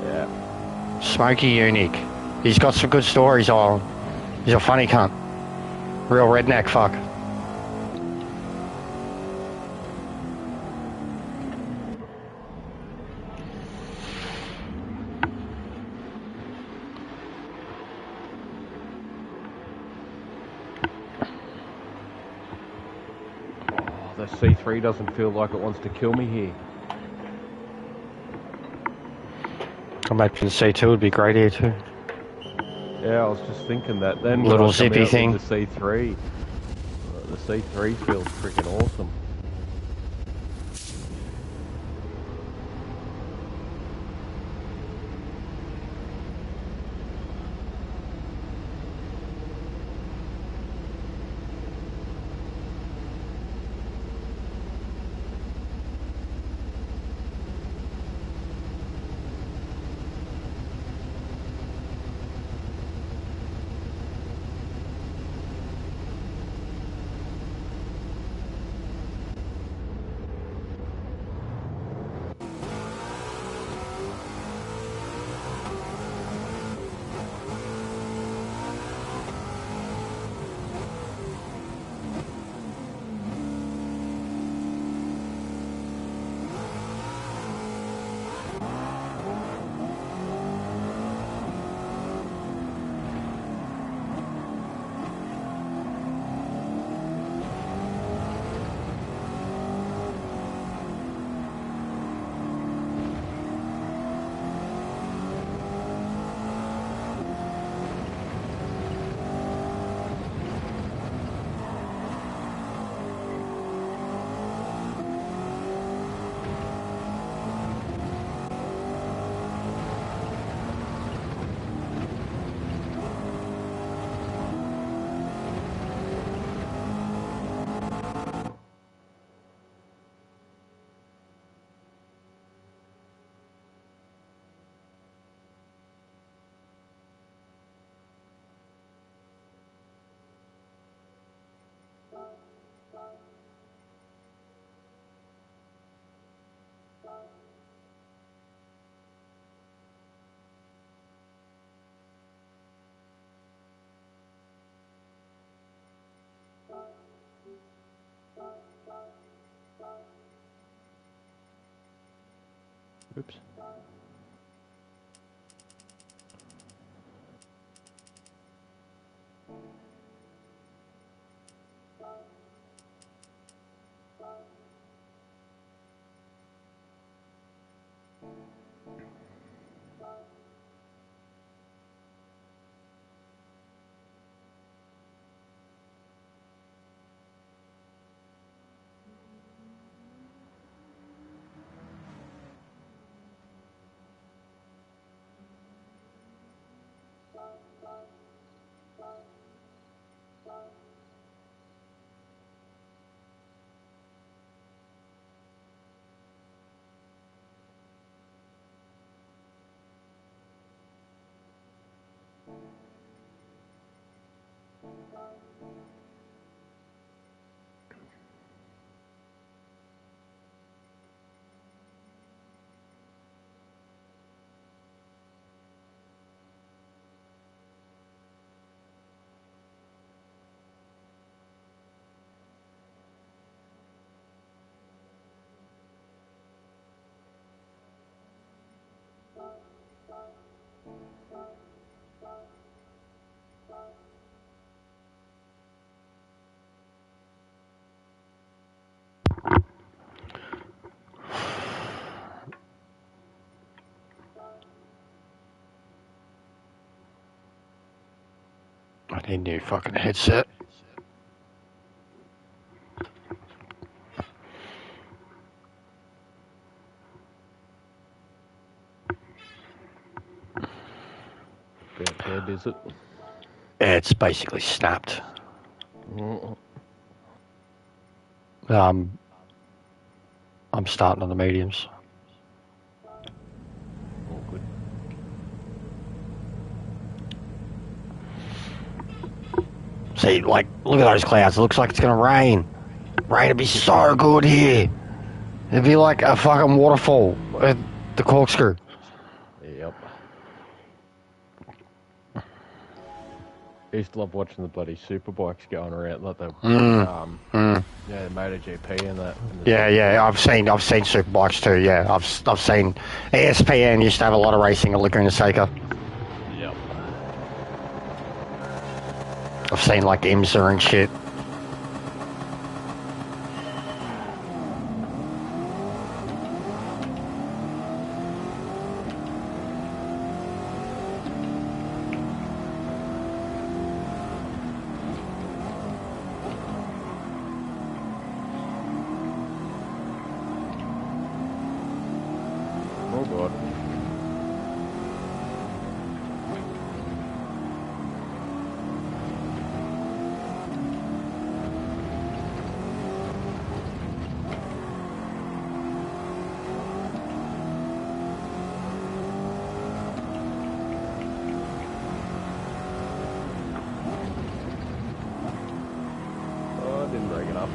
Yeah. Smoky Unique. He's got some good stories on. He's a funny cunt. Real redneck fuck. The C3 doesn't feel like it wants to kill me here. I imagine the C2 would be great here too. Yeah, I was just thinking that then. Little zippy thing. The C3. The C3 feels freaking awesome. Oops. I need a new fucking headset. Dead, is it? It's basically snapped. Mm. I'm starting on the mediums. All good. See, like, look at those clouds. It looks like it's gonna rain. Rain would be so good here. It'd be like a fucking waterfall at the corkscrew. Yep. I used to love watching the bloody superbikes going around, like the yeah, the MotoGP and that. And Yeah. I've seen superbikes too. Yeah, I've seen ESPN used to have a lot of racing at Laguna Seca. Yep. I've seen like IMSA and shit. Oh god. Oh, I didn't break it up.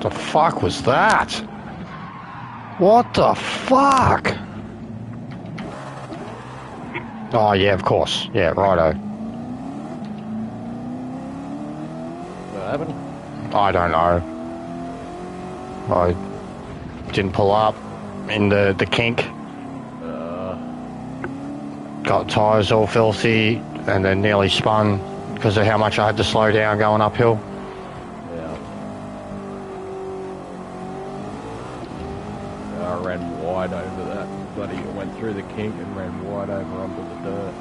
The fuck was that? What the fuck? Oh yeah, of course. Yeah, righto. What happened? I don't know. I didn't pull up in the kink. Got tyres all filthy and then nearly spun because of how much I had to slow down going uphill. Yeah. I ran wide over that. Bloody went through the kink and ran wide over onto the dirt.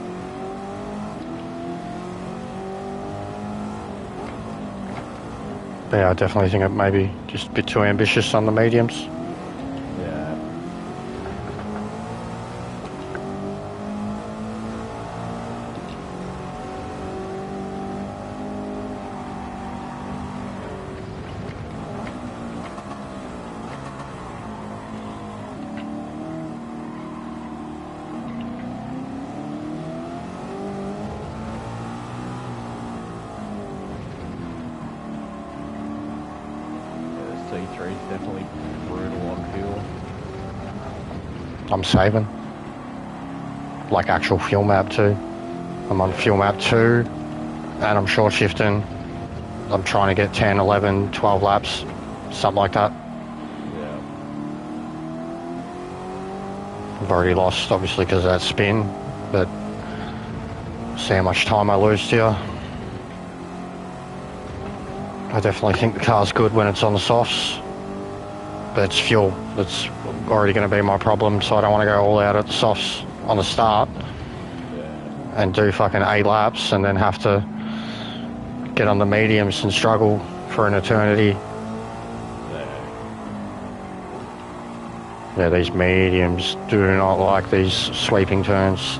Yeah, I definitely think it may be just a bit too ambitious on the mediums. Yeah. C3 is definitely brutal on fuel. I'm saving. Like actual fuel map 2. I'm on fuel map 2 and I'm short shifting. I'm trying to get 10, 11, 12 laps something like that. Yeah. I've already lost, obviously, because of that spin, but see how much time I lose to you. I definitely think the car's good when it's on the softs, but it's fuel that's already going to be my problem, so I don't want to go all out at the softs on the start and do fucking 8 laps and then have to get on the mediums and struggle for an eternity. Yeah, these mediums do not like these sweeping turns.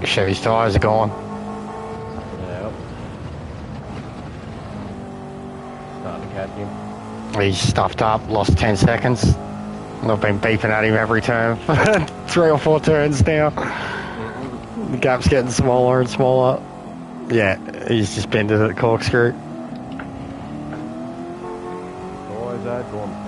think Chevy's tyres are gone. Yep. Starting to catch him. He's stuffed up, lost 10 seconds. I've been beeping at him every turn for 3 or 4 turns now. The gap's getting smaller and smaller. Yeah, he's just been to the corkscrew. Always that one.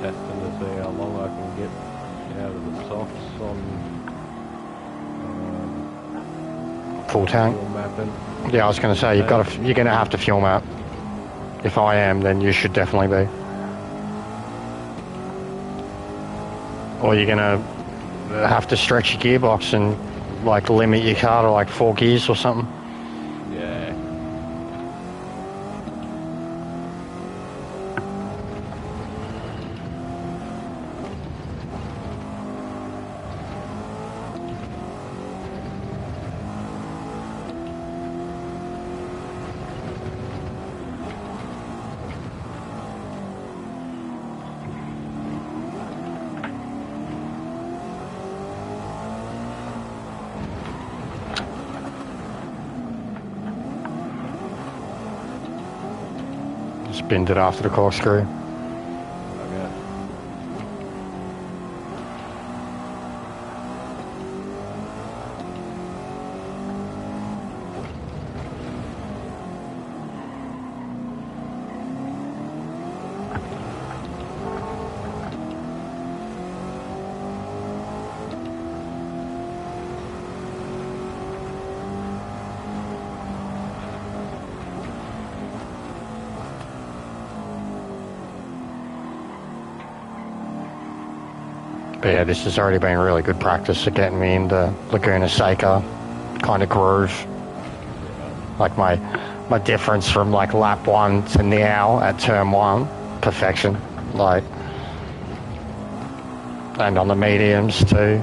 Testing to see how long I can get out of the softs on Full tank. fuel mapping. Yeah, I was going to say, you're going to have to fuel map. If I am, then you should definitely be. Or you're going to have to stretch your gearbox and like limit your car to like 4 gears or something. Yeah. Spinned it after the corkscrew. Okay. But yeah, this has already been really good practice at getting me into Laguna Seca kind of groove. Like my difference from like lap 1 to now at turn 1, perfection. Like, and on the mediums too.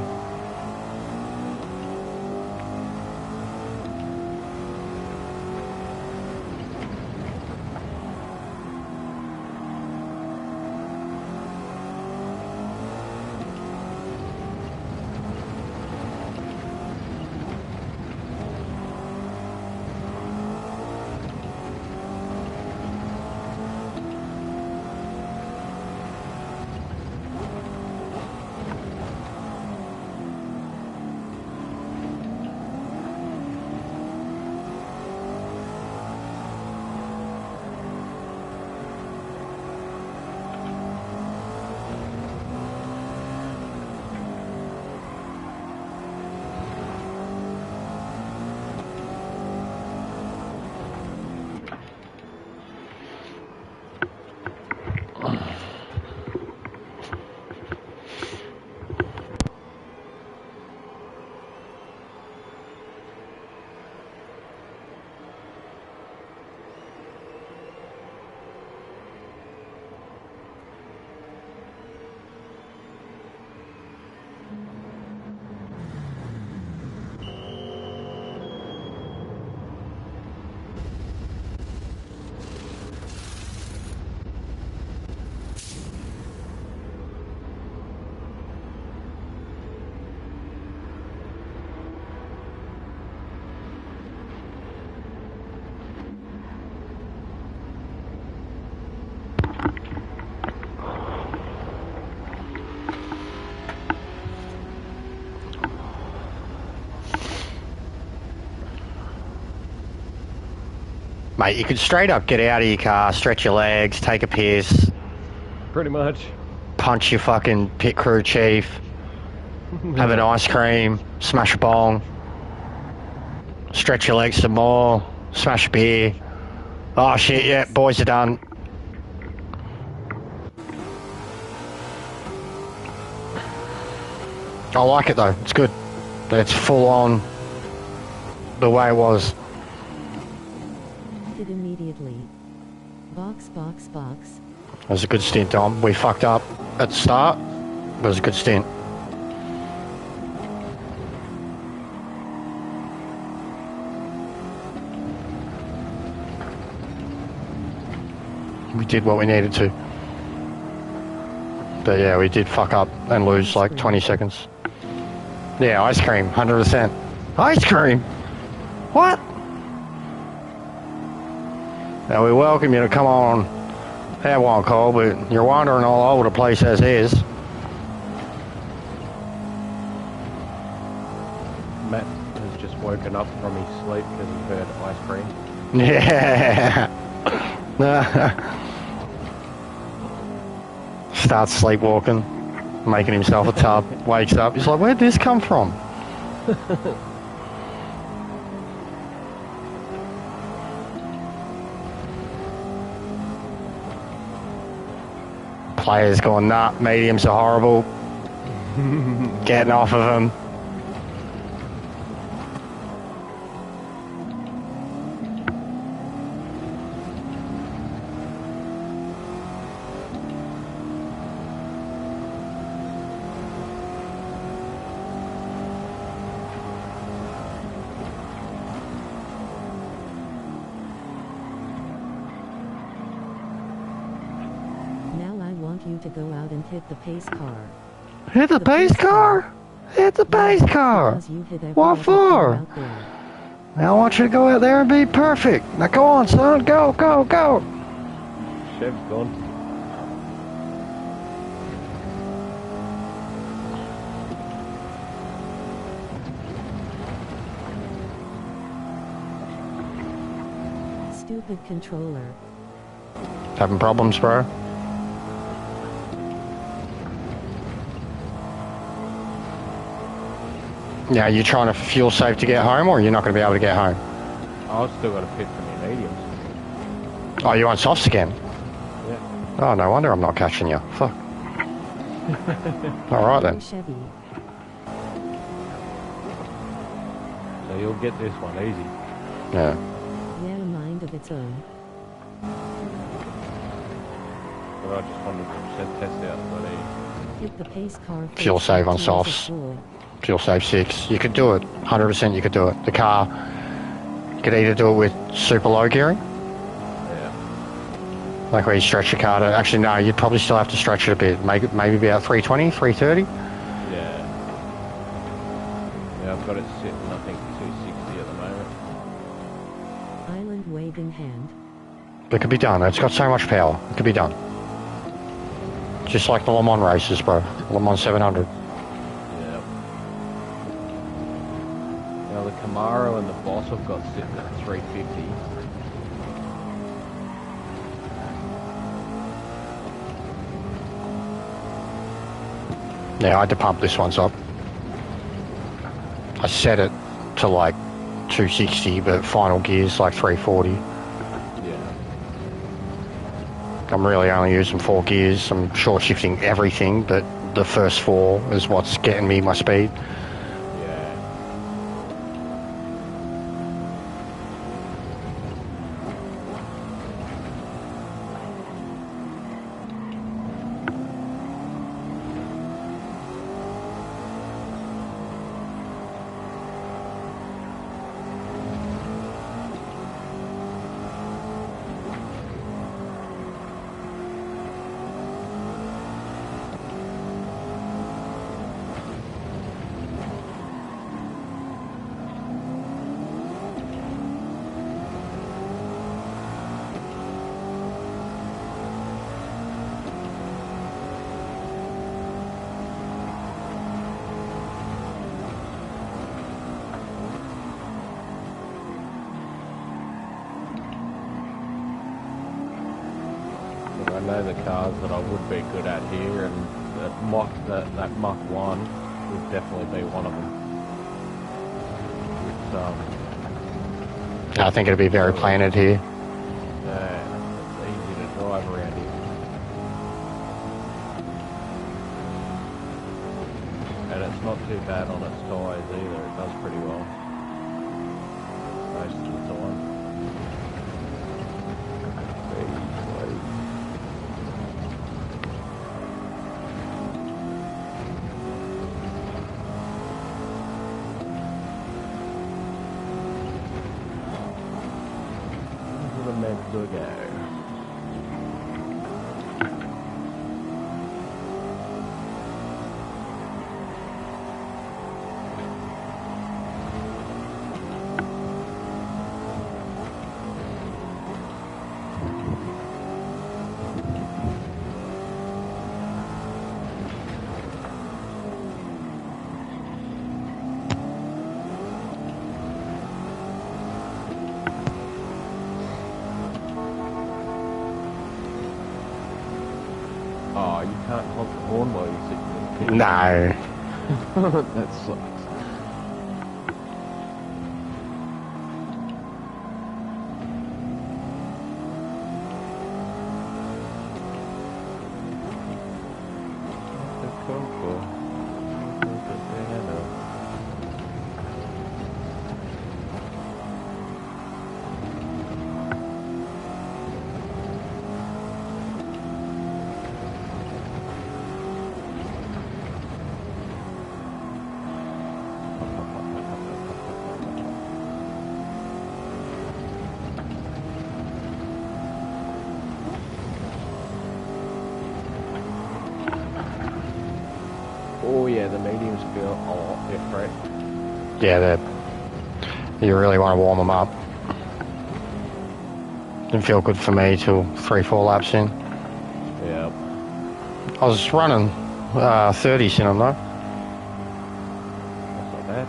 Mate, you could straight up get out of your car, stretch your legs, take a piss, Pretty much. punch your fucking pit crew chief, have an ice cream, smash a bong, stretch your legs some more, smash a beer. Oh shit, yeah, boys are done. I like it though, it's good. It's full on the way it was. Hit immediately. Box, box, box. It was a good stint, Dom. We fucked up at the start, but it was a good stint. We did what we needed to. But yeah, we did fuck up and lose like 20 seconds. Yeah, ice cream, 100%. Ice cream? What? Now we welcome you to come on, have one, Cole, but you're wandering all over the place as is. Matt has just woken up from his sleep because he heard ice cream. Yeah. Starts sleepwalking, making himself a tub, wakes up, he's like, where'd this come from? Players going, nah, mediums are horrible. Getting off of them. You to go out and hit the pace car. Hit the pace car? Hit the pace car. What for? Now I want you to go out there and be perfect. Now go on, son. Go, go, go. Chev's gone. Stupid controller. Having problems, bro? Now, are you trying to fuel save to get home, or you're not going to be able to get home? I've still got to pit for my mediums. Oh, you on softs again? Yeah. Oh, no wonder I'm not catching you. Fuck. All right, then. Chevy. So you'll get this one easy. Yeah. Yeah, a mind of its own. But I just wanted to test out what Hit the pace car. Fuel save on softs. Fuel save 6. You could do it. 100% you could do it. The car, you could either do it with super low gearing. Yeah. Like where you stretch your car to... Actually, no, you'd probably still have to stretch it a bit. Make it maybe about 320, 330. Yeah. Yeah, I've got it sitting, I think, 260 at the moment. Island waving hand. It could be done. It's got so much power. It could be done. Just like the Le Mans races, bro. Le Mans 700. Now the Camaro and the Boss have got sitting at 350. Yeah, I had to pump this one up. I set it to like 260, but final gear's like 340. Yeah. I'm really only using 4 gears. I'm short shifting everything, but the first 4 is what's getting me my speed. I know the cars that I would be good at here, and that Mach 1 would definitely be one of them. I think it'd be very planted here. Yeah. drive around here. And it's not too bad on its tyres either, it does pretty well. Most of the time. Meant to go. Oh, you can't honk the horn while you're sitting in the No. That sucks. Oh yeah, the mediums feel a lot different. Yeah, you really want to warm them up. Didn't feel good for me till 3-4 laps in. Yeah. I was running 30s in them though. That's not bad.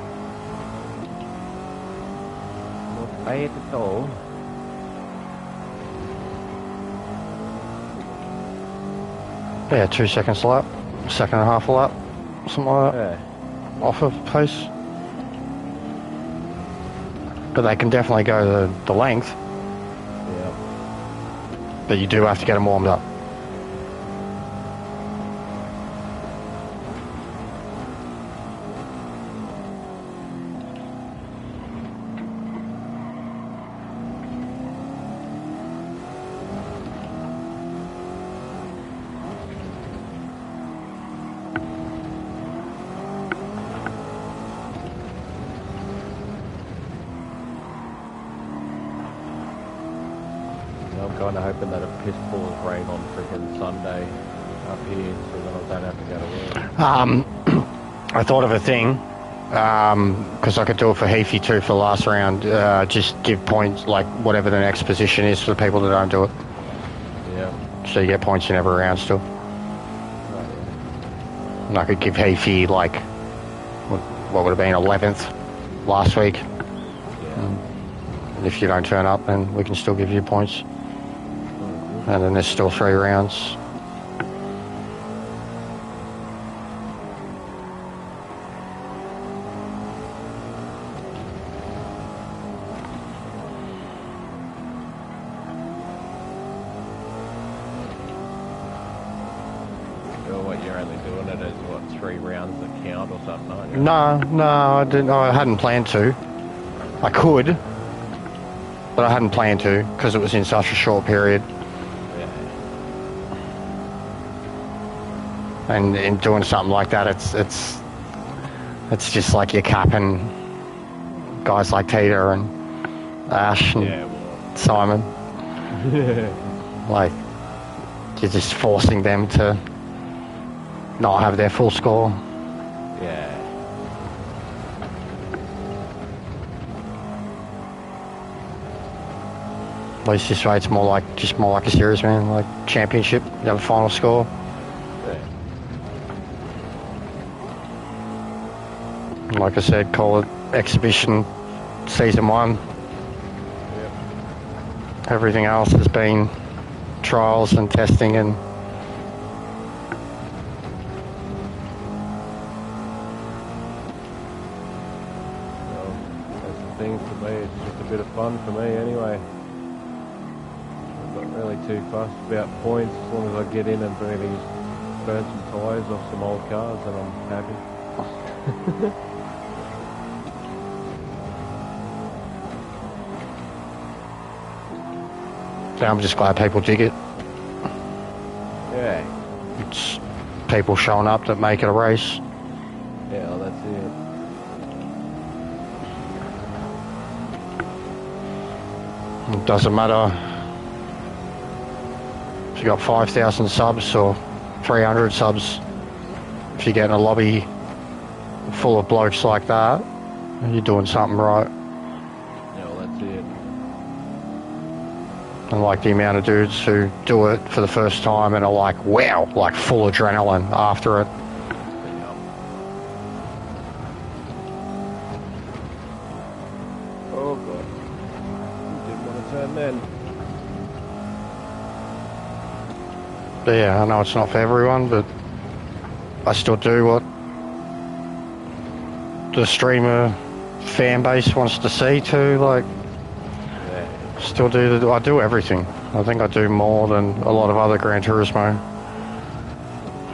Not bad at all. Yeah, 2 seconds a lap, 2.5 a lap, something like that. Yeah. Off of pace. But they can definitely go the length. Yeah. But you do have to get them warmed up. I'm kind of hoping that a piss poor of rain on freaking Sunday up here, so then I don't have to go to work. I thought of a thing, because I could do it for Heafy too for the last round. Just give points, like whatever the next position is for the people that don't do it. Yeah. So you get points in every round still. And I could give Heafy like, what would have been 11th last week. Yeah. And if you don't turn up, then we can still give you points. And then there's still 3 rounds. What you're only doing it as what 3 rounds that count or something, aren't you? No, I didn't. I hadn't planned to. I could, but I hadn't planned to because it was in such a short period. Yeah. And in doing something like that, it's just like you're capping guys like Peter and Ash and Simon. Like you're just forcing them to not have their full score. Yeah. At least this way it's more like a series, man, like championship. You have a final score. Yeah. Like I said, call it exhibition season 1. Yep. Everything else has been trials and testing and Well, that's the thing for me. It's just a bit of fun for me anyway. Not really too fussed about points as long as I get in and maybe burn some tyres off some old cars and I'm happy. Yeah, I'm just glad people dig it. Yeah. It's people showing up that make it a race. Yeah, well, that's it. It doesn't matter if you got 5,000 subs or 300 subs. If you get in a lobby full of blokes like that, you're doing something right. Yeah, well, that's it. And like the amount of dudes who do it for the first time and are like, wow, like full adrenaline after it. Yeah. Oh, God. Didn't want to turn then. But yeah, I know it's not for everyone, but I still do what the streamer fan base wants to see too. Like, Yeah. still I do everything. I think I do more than a lot of other Gran Turismo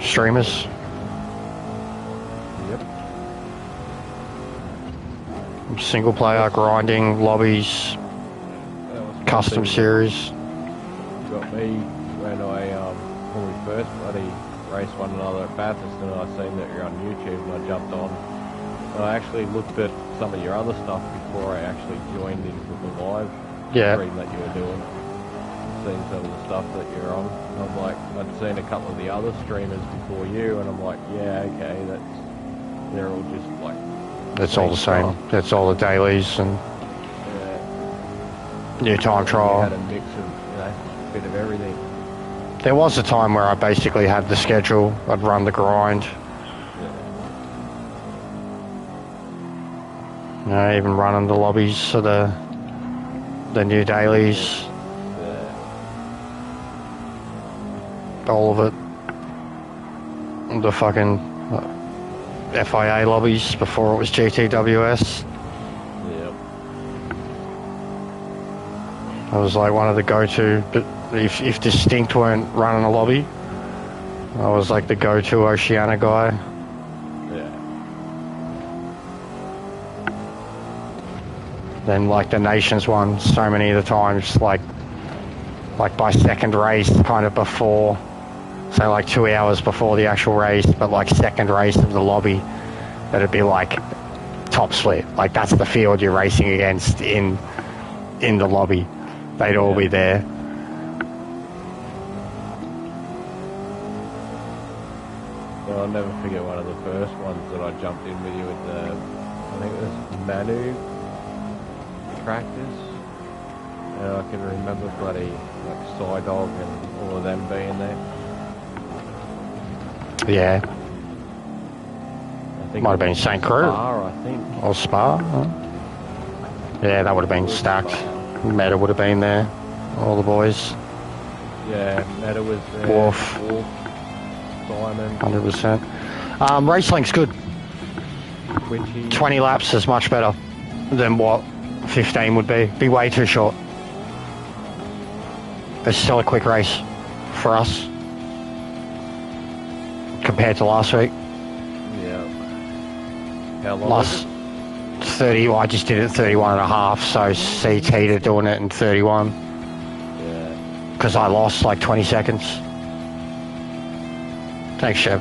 streamers. Yep. Single player, grinding, lobbies, custom thing series. that got me when when we first bloody raced one another at Bathurst, and I seen that you're on YouTube, and I jumped on. And I actually looked at some of your other stuff before I actually joined into the live stream that you were doing. Seen some of the stuff that you're on. And I'm like, I'd seen a couple of the other streamers before you, and I'm like, yeah, okay, they're all just like. It's all the same. It's all the dailies and new time trial. You had a mix of, a bit of everything. There was a time where I basically had the schedule. I'd run the grind. You know, even running the lobbies for the new dailies. All of it. The fucking FIA lobbies before it was GTWS. Yep. I was like one of the go-to, but if Distinct weren't running a lobby, I was like the go-to Oceania guy. Yeah. Then like the Nations one, so many of the times, like by second race, kind of before, say like 2 hours before the actual race, but like second race of the lobby, that'd be like top split. Like that's the field you're racing against in the lobby. They'd all be there. Well, I'll never forget one of the first ones that I jumped in with you at the, I think it was Manu practice. And I can remember bloody like Psydog and all of them being there. Yeah. I think Might have been St. Crew. Spa, I think. Or Spa. Huh? Yeah, that would have been stacked. Meta would have been there. All the boys. Yeah, Meta was there. Wolf. Diamond. 100%. Race length's good. Witchy. 20 laps is much better than what 15 would be. Be way too short. It's still a quick race for us compared to last week. Yeah. How long was it? 30, well, I just did it at 31 and a half, so CT to doing it in 31. Yeah. Because I lost like 20 seconds. Thanks, Chef.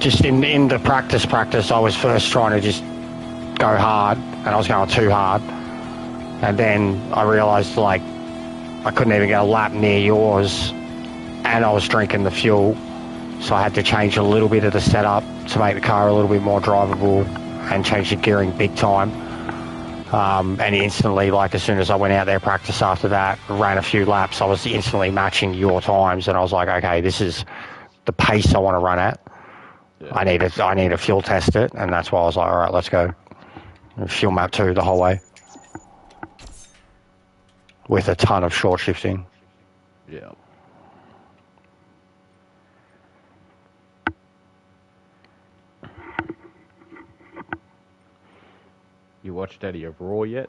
Just in the practice, I was first trying to just go hard, and I was going too hard. And then I realised, like, I couldn't even get a lap near yours, and I was drinking the fuel. So I had to change a little bit of the setup to make the car a little bit more drivable and change the gearing big time. And instantly, like as soon as I went out there practice after that, ran a few laps, I was instantly matching your times, and I was like, okay, this is the pace I want to run at. Yeah. I need to fuel test it, and that's why I was like, all right, let's go. Fuel map 2 the whole way. With a ton of short shifting. Yeah. You watched any of Raw yet?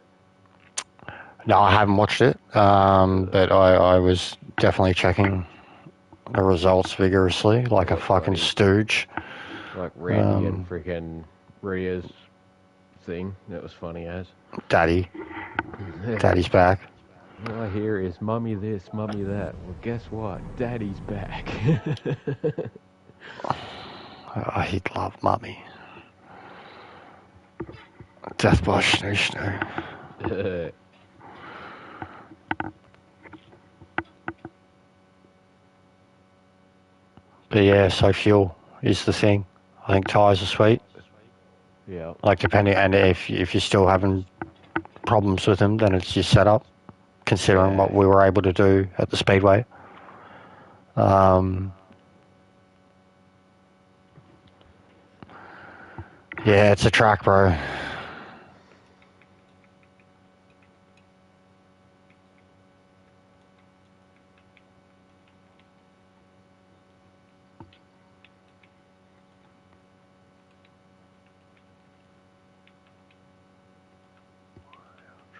No, I haven't watched it, but I was definitely checking the results vigorously, like a fucking stooge. Like Randy and freaking Rhea's thing. That was funny as. Daddy's back. All I hear is mummy this, mummy that. Well, guess what? Daddy's back. He'd love Mummy. Death by Snoo. But yeah, so fuel is the thing. I think tyres are sweet. Yeah. Like depending, and if you're still having problems with them, then it's your setup. Considering what we were able to do at the speedway. Yeah, it's a track, bro.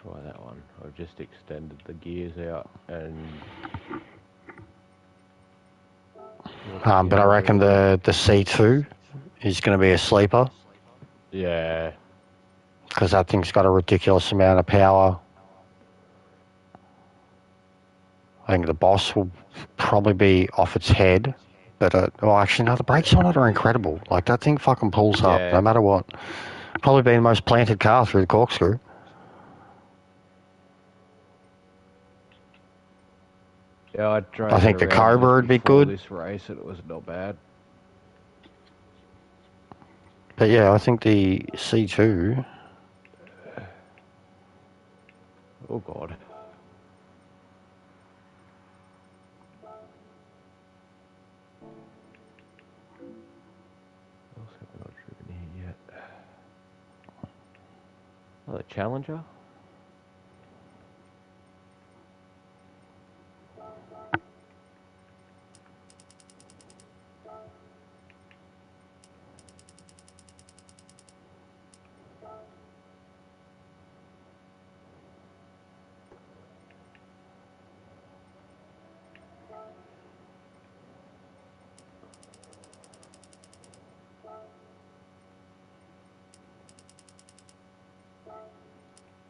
Try that one. I've just extended the gears out and. But I reckon the C2 is going to be a sleeper. Yeah. Because that thing's got a ridiculous amount of power. I think the boss will probably be off its head. But, actually, no, the brakes on it are incredible. Like, that thing fucking pulls up no matter what. Probably be the most planted car through the corkscrew. Yeah, I tried. I think the Cobra would be good. This race, it was not bad. But yeah, I think the C2. Oh God. What else have we not driven here yet? Oh, the Challenger.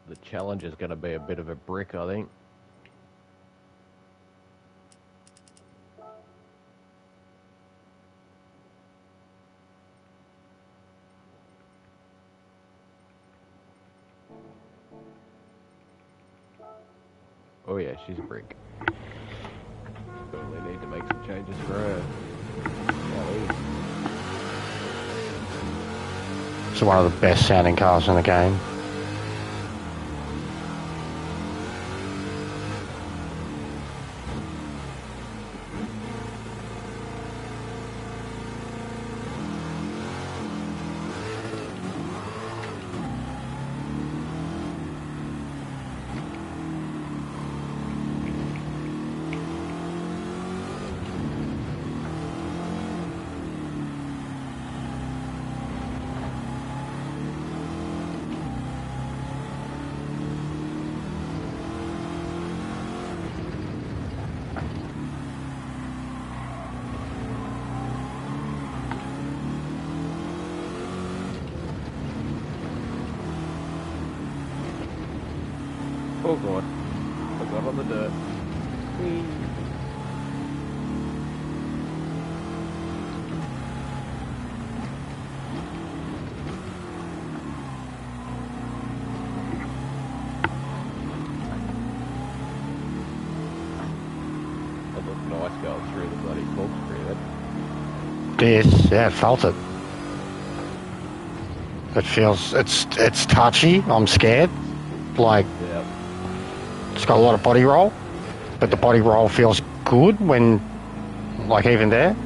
The Challenger's going to be a bit of a brick, I think. Oh yeah, she's a brick. Only need to make some changes for her. It's one of the best sounding cars in the game. Oh God, I got on the dirt. Whee. That looked nice going through the bloody corkscrew then. Yes, yeah, I felt it. It feels, it's touchy, I'm scared. Like, yep. It's got a lot of body roll, but the body roll feels good when, like, even there.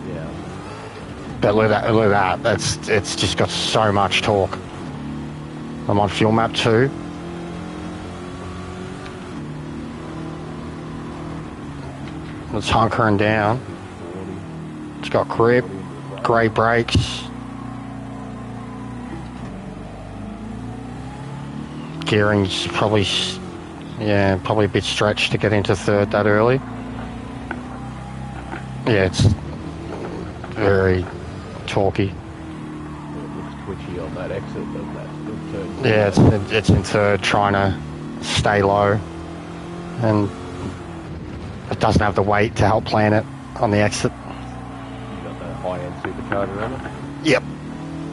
Yeah. But look at that, it's just got so much torque. I'm on fuel map 2. It's hunkering down. It's got grip, great brakes. gearing's probably, probably a bit stretched to get into third that early. Yeah, it's very talky. It looks twitchy on that exit, doesn't that? Yeah, it's in third, trying to stay low, and it doesn't have the weight to help plan it on the exit. You got the high-end supercharger in it? Yep.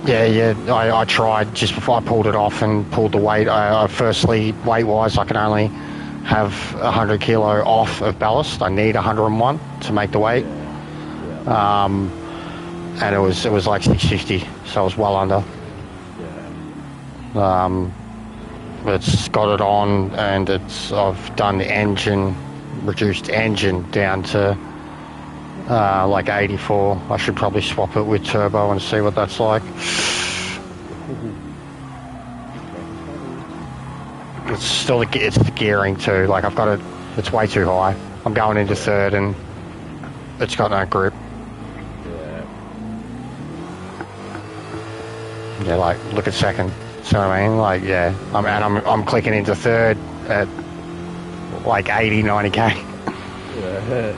Yeah. I tried just before I pulled it off and pulled the weight. Firstly, weight-wise, I can only have 100 kilo off of ballast. I need 101 to make the weight. Yeah. And it was like 650, so I was well under. Yeah. It's got it on, and I've done the engine, reduced engine down to like 84. I should probably swap it with turbo and see what that's like. It's still it's the gearing too. Like I've got it. It's way too high. I'm going into third, and it's got no grip. Yeah, like look at second. So I mean, like yeah, I'm clicking into third at like 80, 90k. Yeah.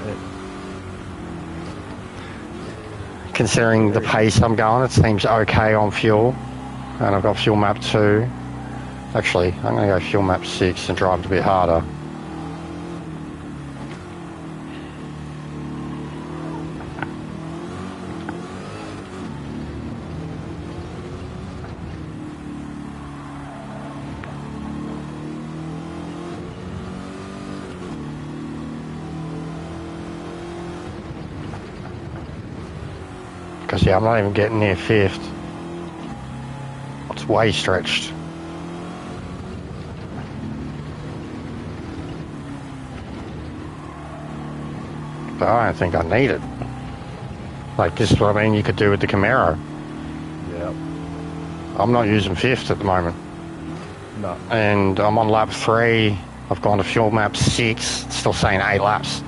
Considering the pace I'm going, it seems okay on fuel, and I've got fuel map 2. Actually, I'm going to go fuel map 6 and drive it a bit harder. Because yeah, I'm not even getting near 5th. It's way stretched. But I don't think I need it. Like this is what I mean you could do with the Camaro. Yeah. I'm not using 5th at the moment. No. And I'm on lap 3. I've gone to fuel map 6. It's still saying 8 laps.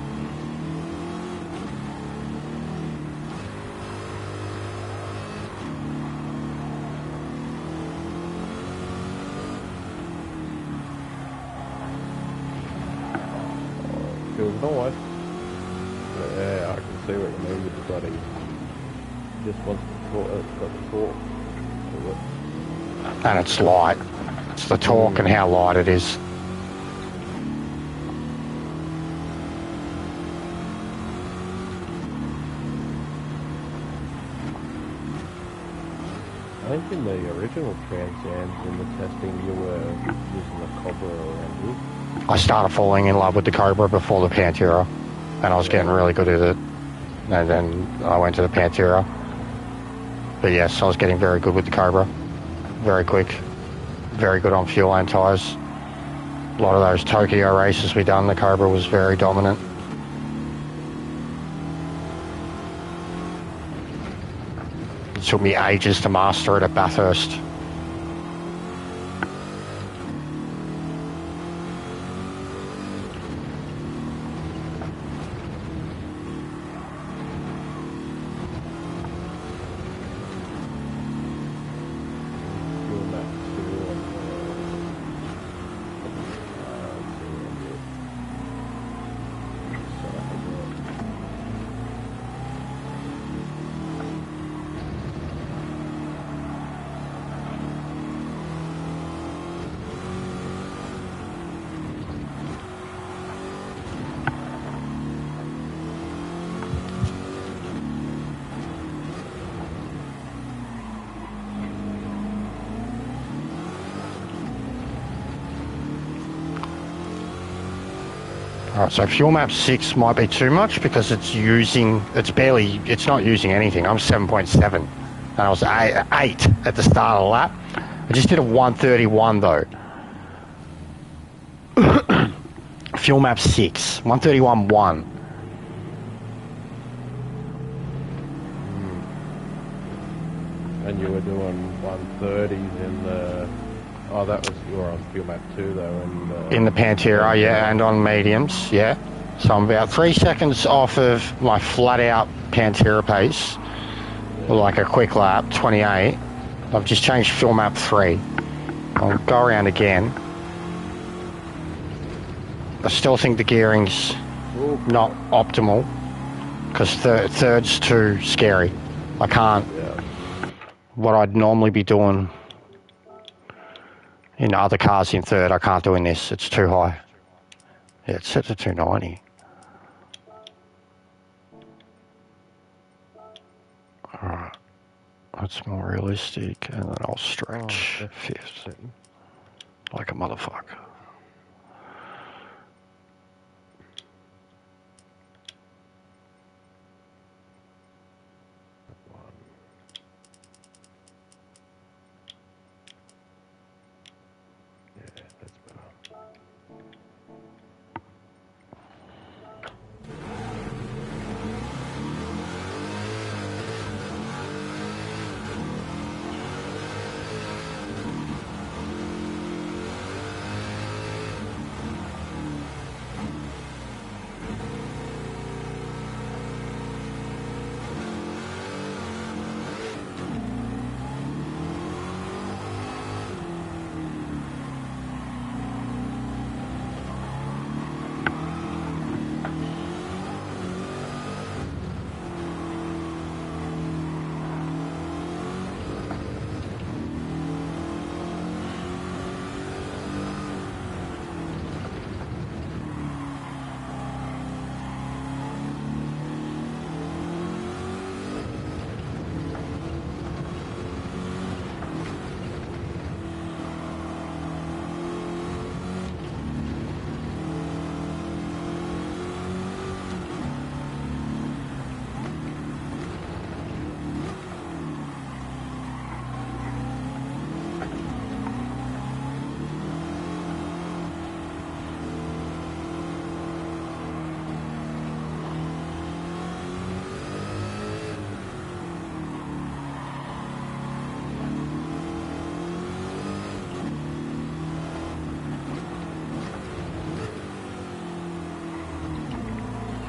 Feels nice. Yeah, I can see what you mean with the bloody. Just wants the torque. And it's light. It's the torque and how light it is. I think in the original TransAms in the testing you were using the Cobra around you. I started falling in love with the Cobra before the Pantera, and I was getting really good at it. And then I went to the Pantera. But yes, I was getting very good with the Cobra. Very quick. Very good on fuel and tyres. A lot of those Tokyo races we done, the Cobra was very dominant. It took me ages to master it at Bathurst. Alright, so fuel map 6 might be too much because it's not using anything. I'm 7.7 and I was 8 at the start of the lap. I just did a 131 though. Fuel map 6, 131.1. And you were doing 130s in the... Oh, that was... You were on fuel map 2 though, In the Pantera, yeah, and on mediums, yeah. So I'm about 3 seconds off of my flat-out Pantera pace. Like a quick lap, 28. I've just changed fuel map 3. I'll go around again. I still think the gearing's not optimal because third's too scary. I can't. Yeah. What I'd normally be doing in other cars in third, I can't do in this. It's too high. Yeah, it's set to 290. Alright. That's more realistic, and then I'll stretch fifth like a motherfucker.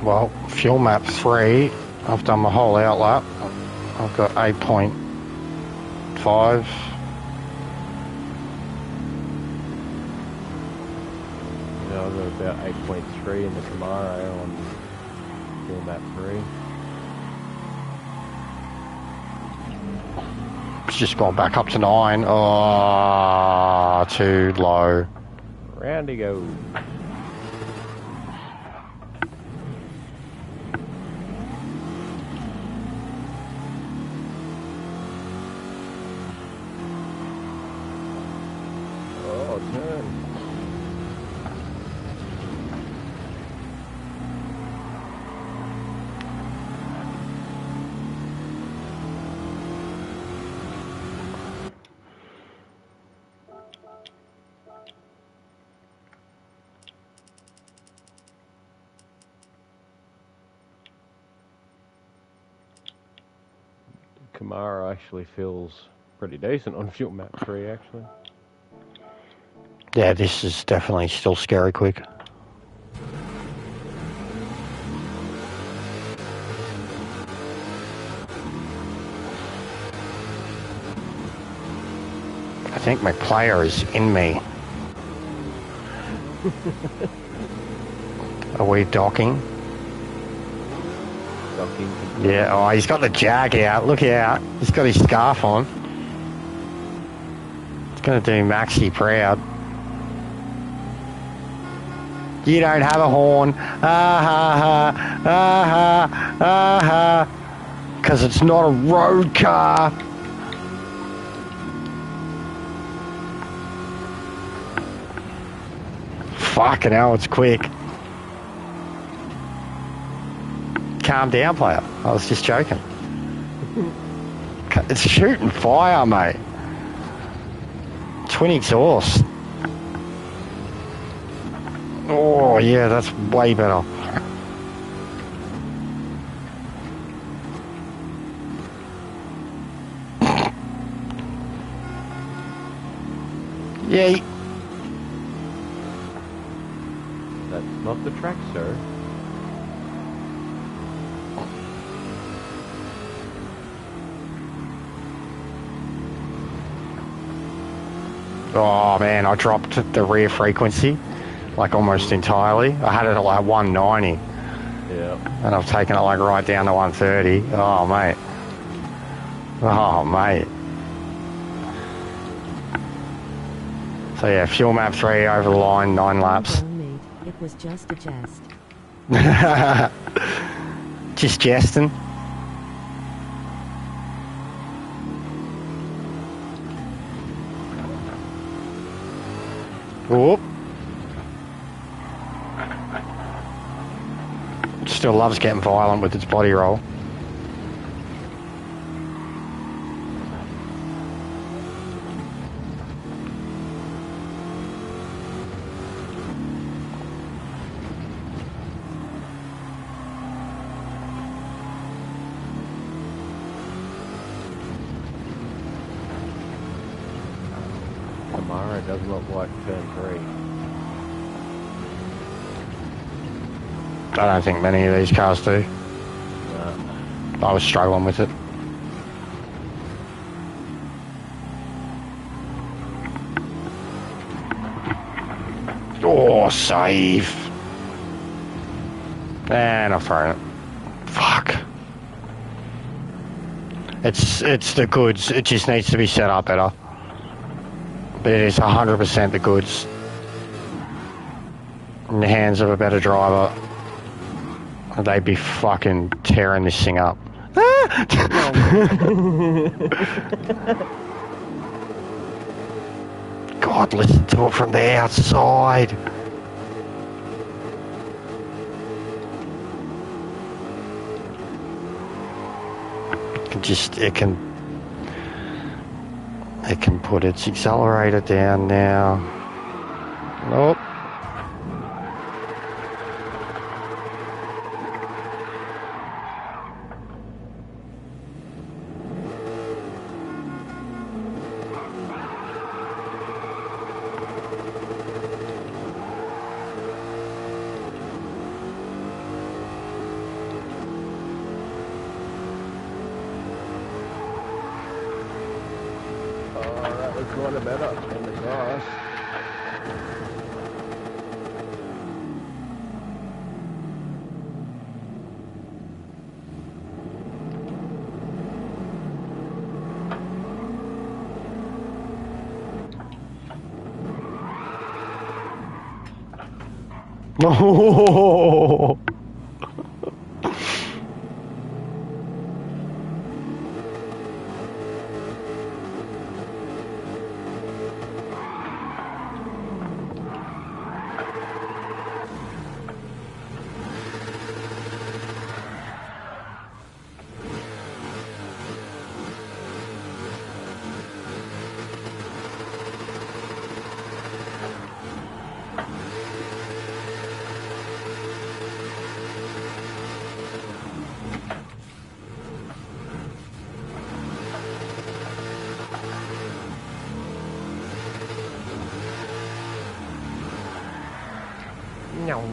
Well, fuel map 3, I've done my whole outlap. I've got 8.5. Yeah, I've got about 8.3 in the Camaro on fuel map 3. It's just gone back up to 9. Oh, too low. Round to go. Camaro actually feels pretty decent on fuel map 3 actually. Yeah, this is definitely still scary quick. I think my player is in me. Are we docking? Docking. Yeah, oh, he's got the jag out. Look out. He's got his scarf on. It's going to do Maxie proud. You don't have a horn. Because it's not a road car. Fucking hell, it's quick. Calm down, player. I was just joking. It's shooting fire, mate. Twin exhaust. Oh, yeah, that's way better. Yeah. That's not the track, sir. Oh, man, I dropped the rear frequency. like almost entirely. I had it at like 190. Yeah. And I've taken it like right down to 130. Oh, mate. Oh, mate. So yeah, fuel map 3 over the line, 9 laps. Mate, it was just a jest. Just jesting. Whoop. Still loves getting violent with its body roll. Tomorrow does look like turn 3. I don't think many of these cars do. No. I was struggling with it. Oh, save. And I've thrown it. Fuck. It's the goods. It just needs to be set up better. But it is 100% the goods. In the hands of a better driver, they'd be fucking tearing this thing up. God, listen to it from the outside. It can put its accelerator down now. Nope. That was kind of better in the grass. No. No.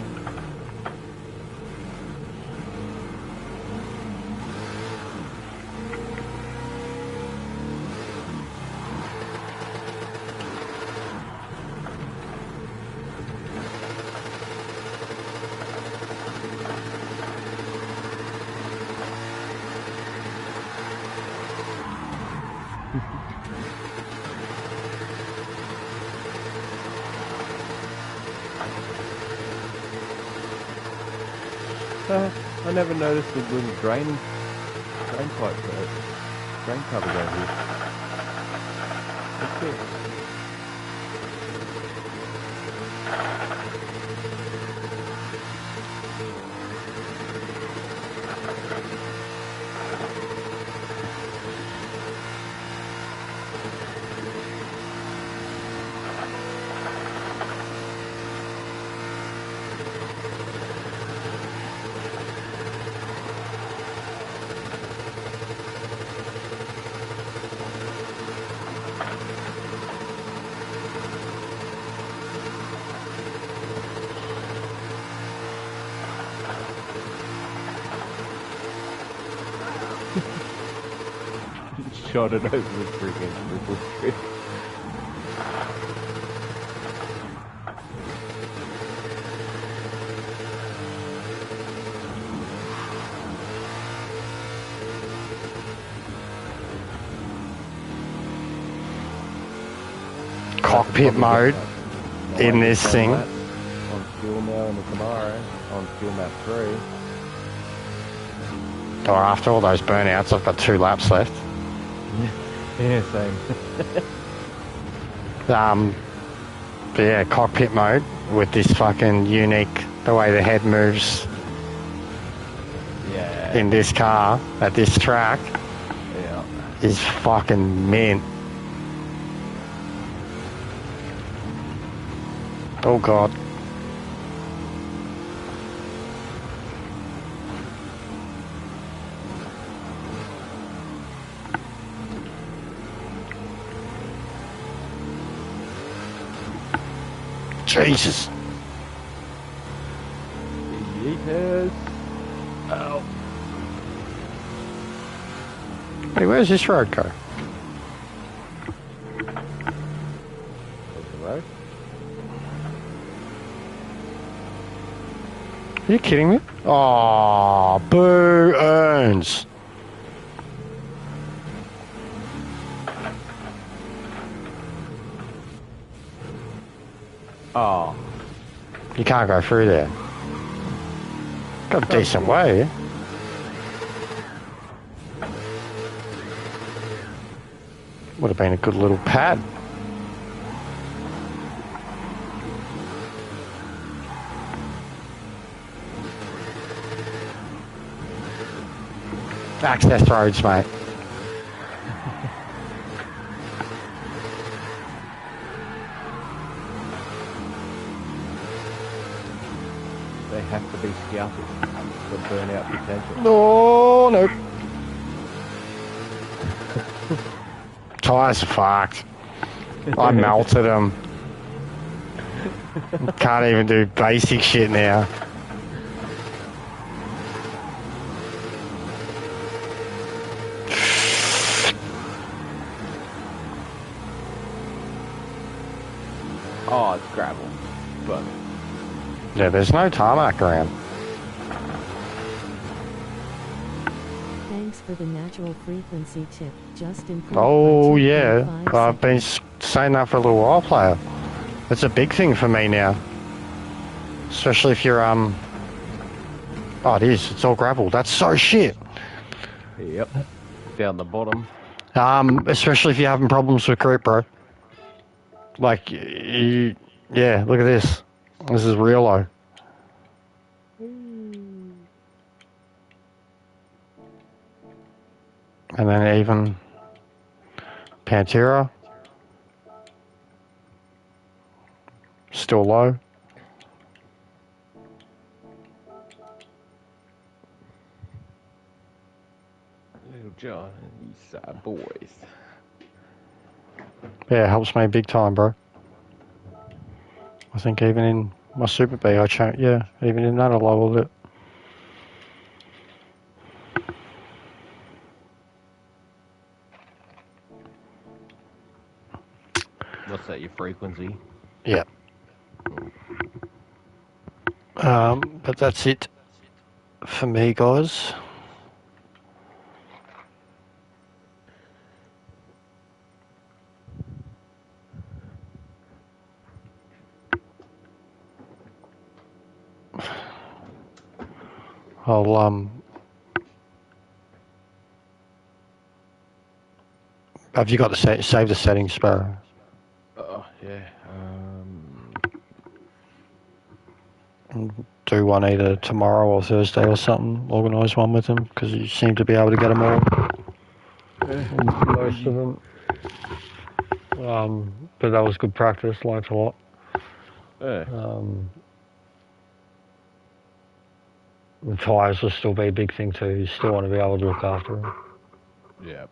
I never noticed the little drain pipe, drain cover down here. That's it. Shot it over the freaking triple tree. cockpit mode in this thing. On fuel now in the Camaro, on fuel map 3. Or after all those burnouts, I've got 2 laps left. Yeah, same. But yeah, cockpit mode with this fucking unique, the way the head moves in this car at this track is fucking mint. Oh god. Jesus. Yeetus. Oh. Hey, where's this road go? What's the road? Are you kidding me? Oh, boo earns. Oh. You can't go through there. Got a decent way. Would have been a good little pad. Access roads, mate. They have to be scouted for burnout potential. Oh, no. Tyres are fucked. I melted them. Can't even do basic shit now. Oh, it's gravel. But Yeah, there's no tarmac around. Thanks for the natural frequency tip. Just improved Oh, by yeah. 2.5 I've been seconds. saying that for a little while, player. It's a big thing for me now. Especially if you're, Oh, it is. It's all gravel. That's so shit. yep. Down the bottom. Especially if you're having problems with grip, bro. Like, yeah, look at this. This is real low. And then even Pantera, still low. Little John and Eastside boys. Yeah, it helps me big time, bro. I think even in my Super B, I changed, yeah, even in that I lowered it. What's that, your frequency? Yeah. But that's it for me, guys. I'll, have you got the save the settings, Sparrow? Oh, yeah. Do one either tomorrow or Thursday or something. Organise one with them because you seem to be able to get them all. Most of them. But that was good practice. Learned a lot. Yeah. The tyres will still be a big thing too. You still want to be able to look after them. Yeah.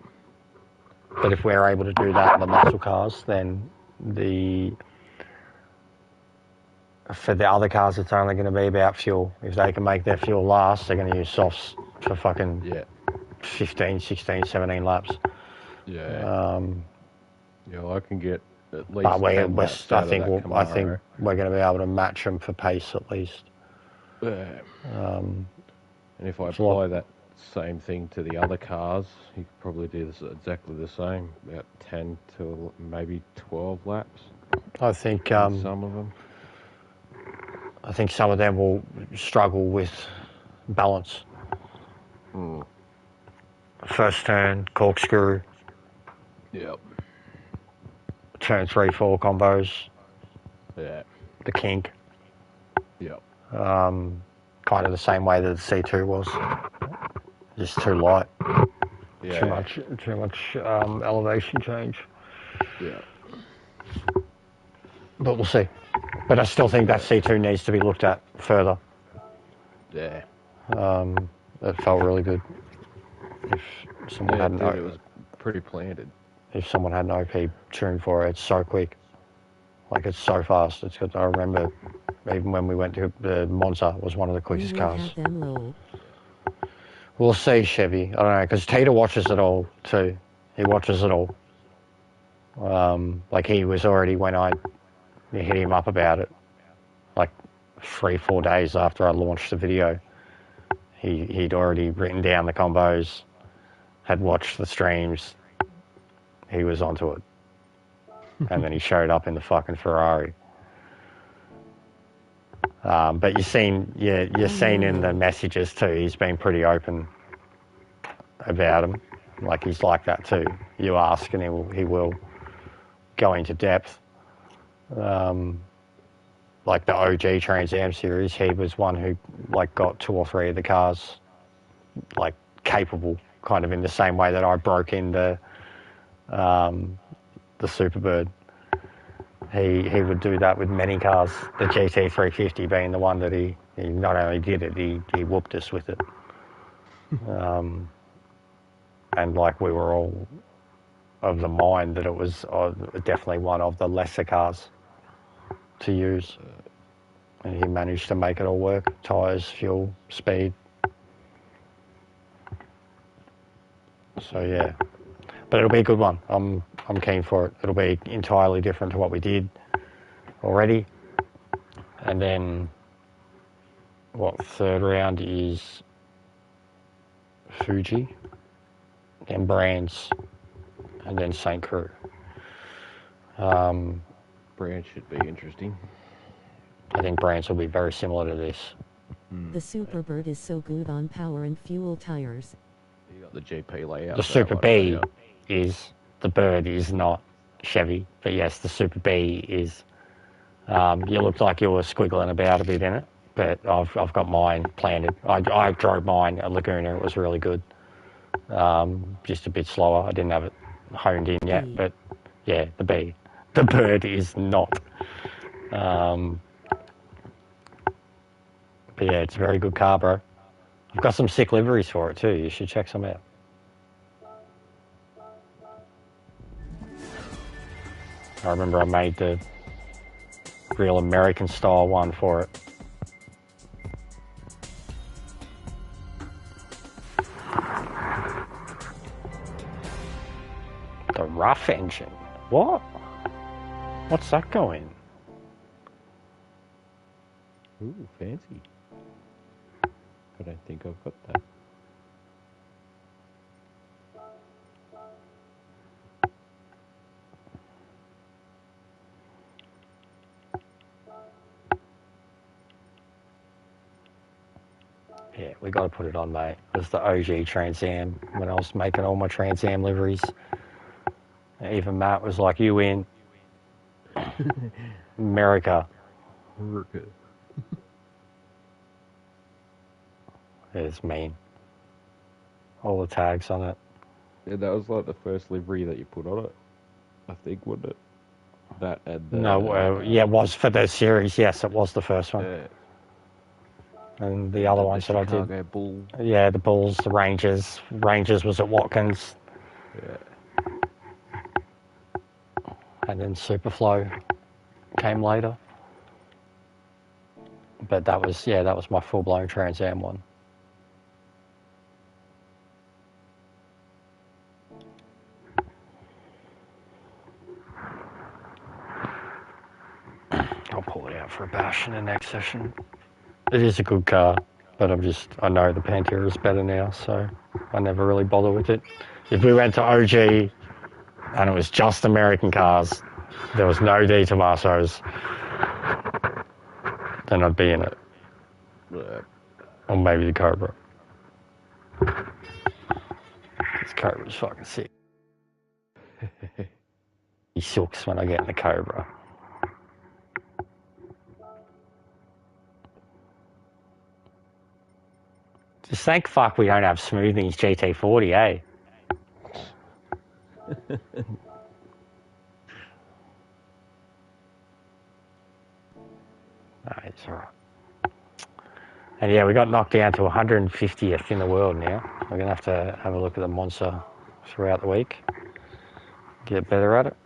But if we're able to do that in the muscle cars, then for the other cars, it's only going to be about fuel. If they can make their fuel last, they're going to use softs for fucking 15, 16, 17 laps. Yeah. Yeah, I can get at least. But I 10 laps out think of that I think Camaro. we're going to be able to match them for pace at least. Yeah. And if I apply that same thing to the other cars, you could probably do this exactly the same, about 10 to maybe 12 laps. I think some of them. I think some of them will struggle with balance. First turn, corkscrew, Yep. turn 3-4 combos, Yeah. the kink. Yep. Kind of the same way that the C2 was. Just too light. Yeah. Too much elevation change. Yeah. But we'll see. But I still think that C2 needs to be looked at further. Yeah. It felt really good. If someone had it was pretty planted. If someone had an OP tune for it, it's so quick. Like, it's so fast. It's good. I remember even when we went to the Monza was one of the quickest We will cars. have them low. We'll see, Chevy. I don't know, because Tita watches it all too. He watches it all. Like, he was already, when I hit him up about it, like 3-4 days after I launched the video, he'd already written down the combos, had watched the streams. He was onto it. And then he showed up in the fucking Ferrari. But you're seeing in the messages too, he's been pretty open about them. Like, he's like that too. You ask and he will go into depth. Like the OG TransAm series, he was one who like got 2 or 3 of the cars like capable, kind of in the same way that I broke into the Superbird. He would do that with many cars, the GT350 being the one that he not only did it, he whooped us with it. And like, we were all of the mind that it was definitely one of the lesser cars to use. And he managed to make it all work. Tyres, fuel, speed. So yeah. But it'll be a good one. I'm keen for it. It'll be entirely different to what we did already. And then, third round is Fuji, then Brands, and then St. Crew. Brands should be interesting. I think Brands will be very similar to this. The Superbird is so good on power and fuel tires. You got the GP layout. The Super B is, the Bird is not Chevy, but yes, the Super B is. You looked like you were squiggling about a bit in it, but I've got mine planted. I drove mine at Laguna. It was really good. Just a bit slower. I didn't have it honed in yet, but yeah, the B. The Bird is not. But yeah, it's a very good car, bro. I've got some sick liveries for it too. You should check some out. I remember I made the real American style one for it. The rough engine. What? What's that going? Ooh, fancy. I don't think I've got that. Yeah, we got to put it on, mate. It was the OG TransAm when I was making all my TransAm liveries. Even Matt was like, "You win, America." It's mean. All the tags on it. Yeah, that was like the first livery that you put on it, I think, wasn't it? That and the... No, yeah, it was for the series. Yes, it was the first one. Yeah. And the other ones that I did. Chicago Bull. Yeah, the Bulls, the Rangers. Rangers was at Watkins. Yeah. And then Superflow came later. But that was my full-blown TransAm one. I'll pull it out for a bash in the next session. It is a good car, but I know the Pantera is better now, so I never really bother with it. If we went to OG and it was just American cars, If there was no D Tomasos, then I'd be in it. Or maybe the Cobra. This Cobra's fucking sick. He sucks when I get in the Cobra. Just thank fuck we don't have Smoothie's GT40, eh? No, it's alright. And yeah, we got knocked down to 150th in the world now. We're going to have a look at the Monza throughout the week. Get better at it.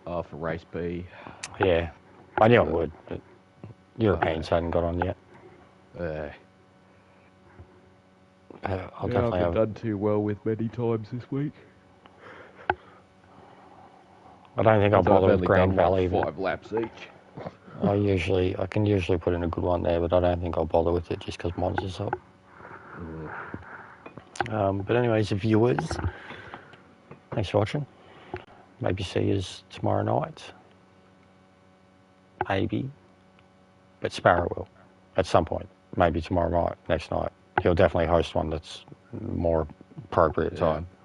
Oh, for race B. Yeah. I knew it would, but Europeans hadn't got on yet. I'll definitely have done too well with many times this week. I don't think I'll bother with Grand done, Valley. Like 5 laps each. I can usually put in a good one there, but I don't think I'll bother with it just because Monza's up. But anyways, viewers, thanks for watching. Maybe see you tomorrow night. Maybe. But Sparrow will, at some point. Maybe tomorrow night, next night. He'll definitely host one that's more appropriate time.